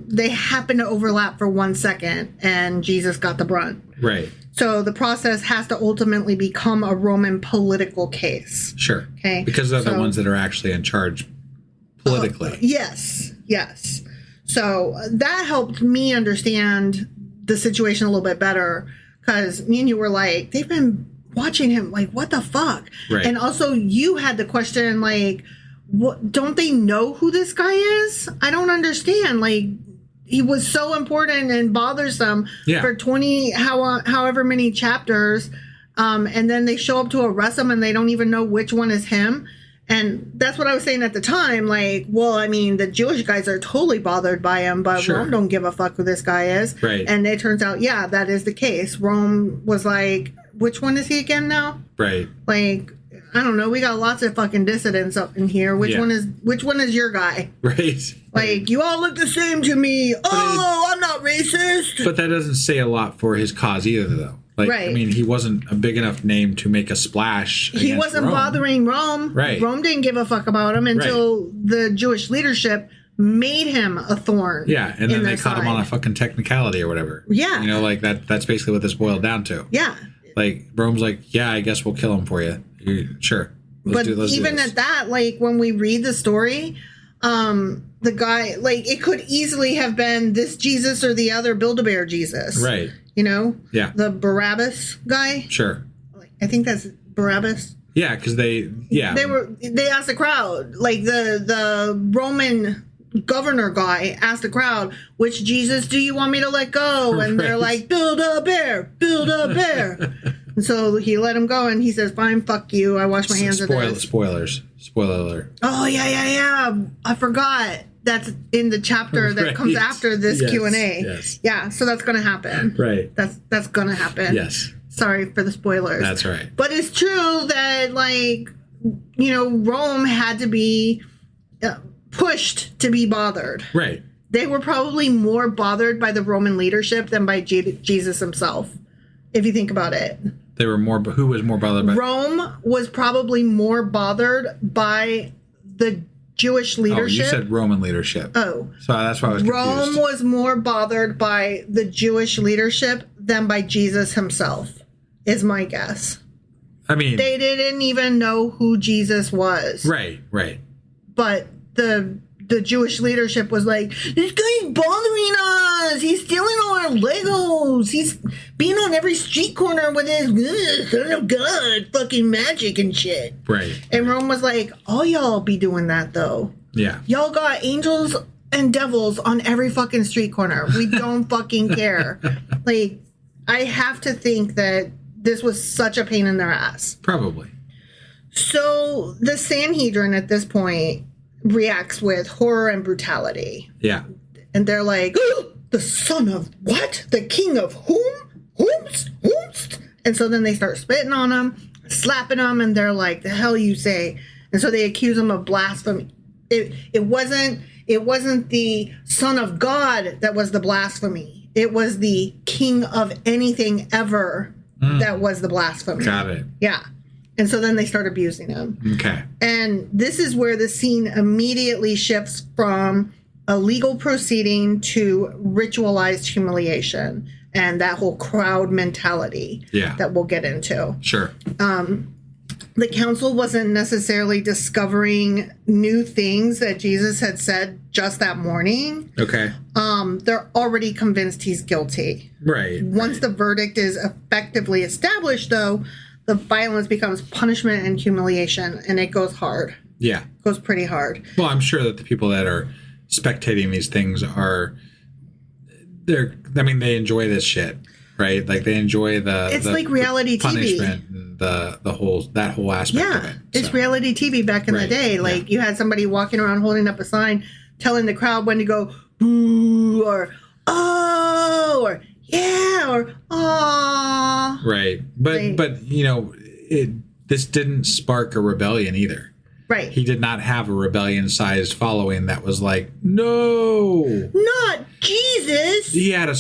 They happen to overlap for 1 second, and Jesus got the brunt. Right. So the process has to ultimately become a Roman political case. Sure. Okay. Because they're the ones that are actually in charge politically. Yes. So that helped me understand the situation a little bit better, because me and you were like, they've been watching him, like, what the fuck? Right. And also you had the question, like, what, don't they know who this guy is? I don't understand. Like, he was so important and bothersome for 20, however many chapters. And then they show up to arrest him and they don't even know which one is him. And that's what I was saying at the time. Like, well, I mean, the Jewish guys are totally bothered by him, but Rome don't give a fuck who this guy is. Right. And it turns out, yeah, that is the case. Rome was like, which one is he again now? Right. Like, I don't know. We got lots of fucking dissidents up in here. Which one is your guy? Right. Like, you all look the same to me. I'm not racist. But that doesn't say a lot for his cause either, though. Like, Right. I mean, he wasn't a big enough name to make a splash. He wasn't Rome. bothering Rome. Right. Rome didn't give a fuck about him until the Jewish leadership made him a thorn. Yeah, and then in they their caught him side. on a fucking technicality or whatever. Yeah. You know, like that's basically what this boiled down to. Yeah. Like, Rome's like, yeah, I guess we'll kill him for you. Sure. But Let's even do this. at that, like, when we read the story, the guy, like, it could easily have been this Jesus or the other Build-A-Bear Jesus. Right. You know? Yeah. The Barabbas guy. Sure. I think that's Barabbas. Yeah, because they asked the crowd, like the Roman governor guy asked the crowd, which Jesus do you want me to let go? And they're like, build a bear. And so he let him go, and he says, fine, fuck you, I wash my hands of this. Spoilers. Spoiler alert. Oh, yeah. I forgot. That's in the chapter that comes after this Q&A. Yes. Yeah, so that's going to happen. Right. That's going to happen. Yes. Sorry for the spoilers. That's right. But it's true that, like, you know, Rome had to be pushed to be bothered. Right. They were probably more bothered by the Roman leadership than by Jesus himself, if you think about it. They were more, who was more bothered by? Rome was probably more bothered by the Jewish leadership. Oh, you said Roman leadership. Oh. So that's why I was confused. Rome was more bothered by the Jewish leadership than by Jesus himself, is my guess. I mean, They didn't even know who Jesus was. Right. But the Jewish leadership was like, this guy's bothering us. He's stealing all our Legos. He's being on every street corner with his son of God fucking magic and shit. Right. And Rome was like, all y'all be doing that, though. Yeah. Y'all got angels and devils on every fucking street corner. We don't fucking care. Like, I have to think that this was such a pain in their ass. Probably. So the Sanhedrin at this point reacts with horror and brutality. Yeah. And they're like, oh, the son of what? The king of whom? Whomst? And so then they start spitting on him, slapping him, and they're like, the hell you say? And so they accuse him of blasphemy. It wasn't the son of God that was the blasphemy. It was the king of anything ever that was the blasphemy. Got it. Yeah. And so then they start abusing him. Okay. And this is where the scene immediately shifts from a legal proceeding to ritualized humiliation and that whole crowd mentality that we'll get into. Sure. The council wasn't necessarily discovering new things that Jesus had said just that morning. Okay. They're already convinced he's guilty. Right. Once the verdict is effectively established, though, the violence becomes punishment and humiliation, and it goes hard. Yeah. It goes pretty hard. Well, I'm sure that the people that are spectating these things they enjoy this shit. right? Like they enjoy It's like reality TV. punishment and that whole aspect of it. It's reality TV back in the day. Like you had somebody walking around holding up a sign telling the crowd when to go boo or oh or yeah or aw. Right. But this didn't spark a rebellion either. Right. He did not have a rebellion-sized following that was like, no, not Jesus. He had a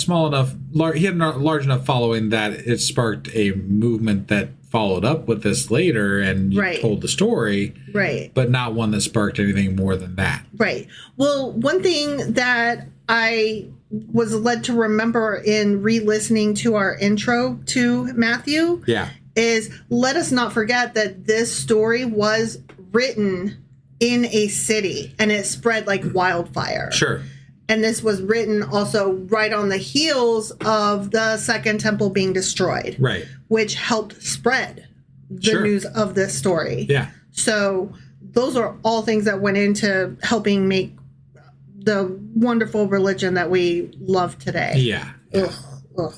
large enough following that it sparked a movement that followed up with this later and told the story. Right. But not one that sparked anything more than that. Right. Well, one thing that I was led to remember in re-listening to our intro to Matthew is let us not forget that this story was written in a city and it spread like wildfire. Sure. And this was written also right on the heels of the Second Temple being destroyed. Right. Which helped spread the news of this story. Yeah. So those are all things that went into helping make the wonderful religion that we love today. Yeah. Ugh.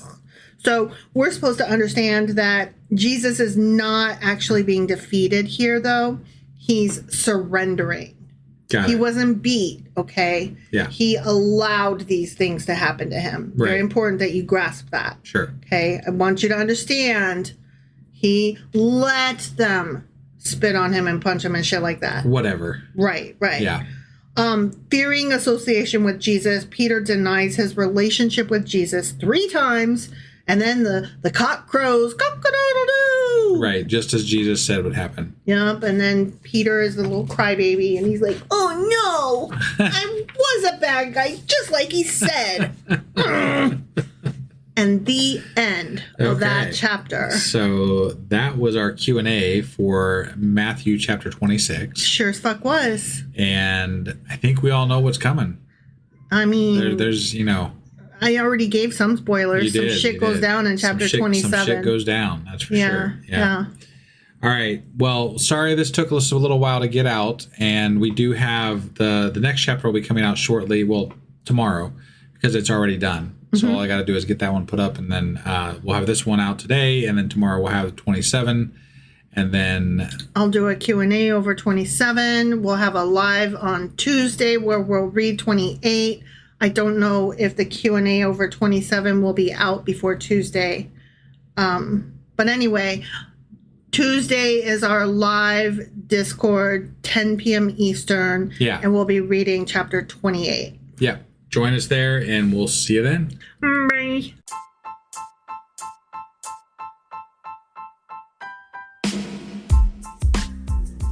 So we're supposed to understand that Jesus is not actually being defeated here, though. He's surrendering. He wasn't beat, okay? Yeah. He allowed these things to happen to him. Right. Very important that you grasp that. Sure. Okay? I want you to understand he let them spit on him and punch him and shit like that. Whatever. Right. Yeah. Fearing association with Jesus, Peter denies his relationship with Jesus 3 times, and then the cock crows, cock-a-doodle-doo. Right, just as Jesus said would happen. Yep, and then Peter is the little crybaby, and he's like, oh no, I was a bad guy, just like he said. And the end of that chapter. So that was our Q&A for Matthew chapter 26. Sure as fuck was. And I think we all know what's coming. I mean... There's, I already gave some spoilers. Some shit goes down in chapter 27. Some shit goes down, that's for sure. Yeah. All right. Well, sorry this took us a little while to get out. And we do have the next chapter will be coming out shortly. Well, tomorrow, because it's already done. So all I got to do is get that one put up, and then we'll have this one out today, and then tomorrow we'll have 27, and then... I'll do a Q&A over 27. We'll have a live on Tuesday where we'll read 28. I don't know if the Q&A over 27 will be out before Tuesday. But anyway, Tuesday is our live Discord, 10 p.m. Eastern, and we'll be reading chapter 28. Yeah. Join us there, and we'll see you then. Bye.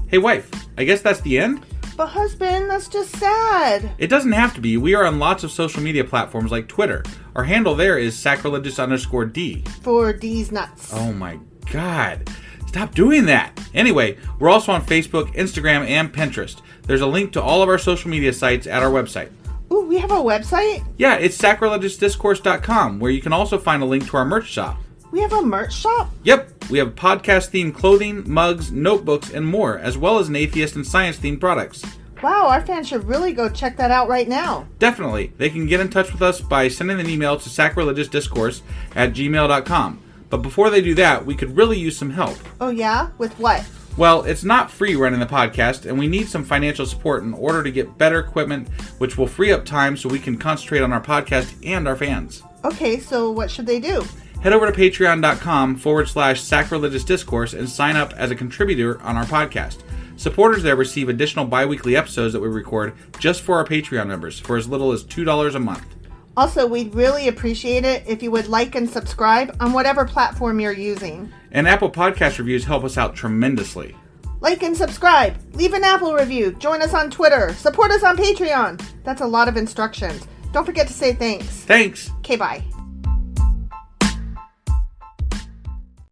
Hey, wife, I guess that's the end? But husband, that's just sad. It doesn't have to be. We are on lots of social media platforms like Twitter. Our handle there is sacrilegious_D. For D's nuts. Oh my God. Stop doing that. Anyway, we're also on Facebook, Instagram, and Pinterest. There's a link to all of our social media sites at our website. Ooh, we have a website? Yeah, it's sacrilegiousdiscourse.com, where you can also find a link to our merch shop. We have a merch shop? Yep, we have podcast-themed clothing, mugs, notebooks, and more, as well as an atheist and science-themed products. Wow, our fans should really go check that out right now. Definitely. They can get in touch with us by sending an email to sacrilegiousdiscourse@gmail.com. But before they do that, we could really use some help. Oh yeah? With what? Well, it's not free running the podcast, and we need some financial support in order to get better equipment, which will free up time so we can concentrate on our podcast and our fans. Okay, so what should they do? Head over to patreon.com/sacrilegiousdiscourse and sign up as a contributor on our podcast. Supporters there receive additional bi-weekly episodes that we record just for our Patreon members for as little as $2 a month. Also, we'd really appreciate it if you would like and subscribe on whatever platform you're using. And Apple Podcast reviews help us out tremendously. Like and subscribe. Leave an Apple review. Join us on Twitter. Support us on Patreon. That's a lot of instructions. Don't forget to say thanks. Thanks. Okay, bye.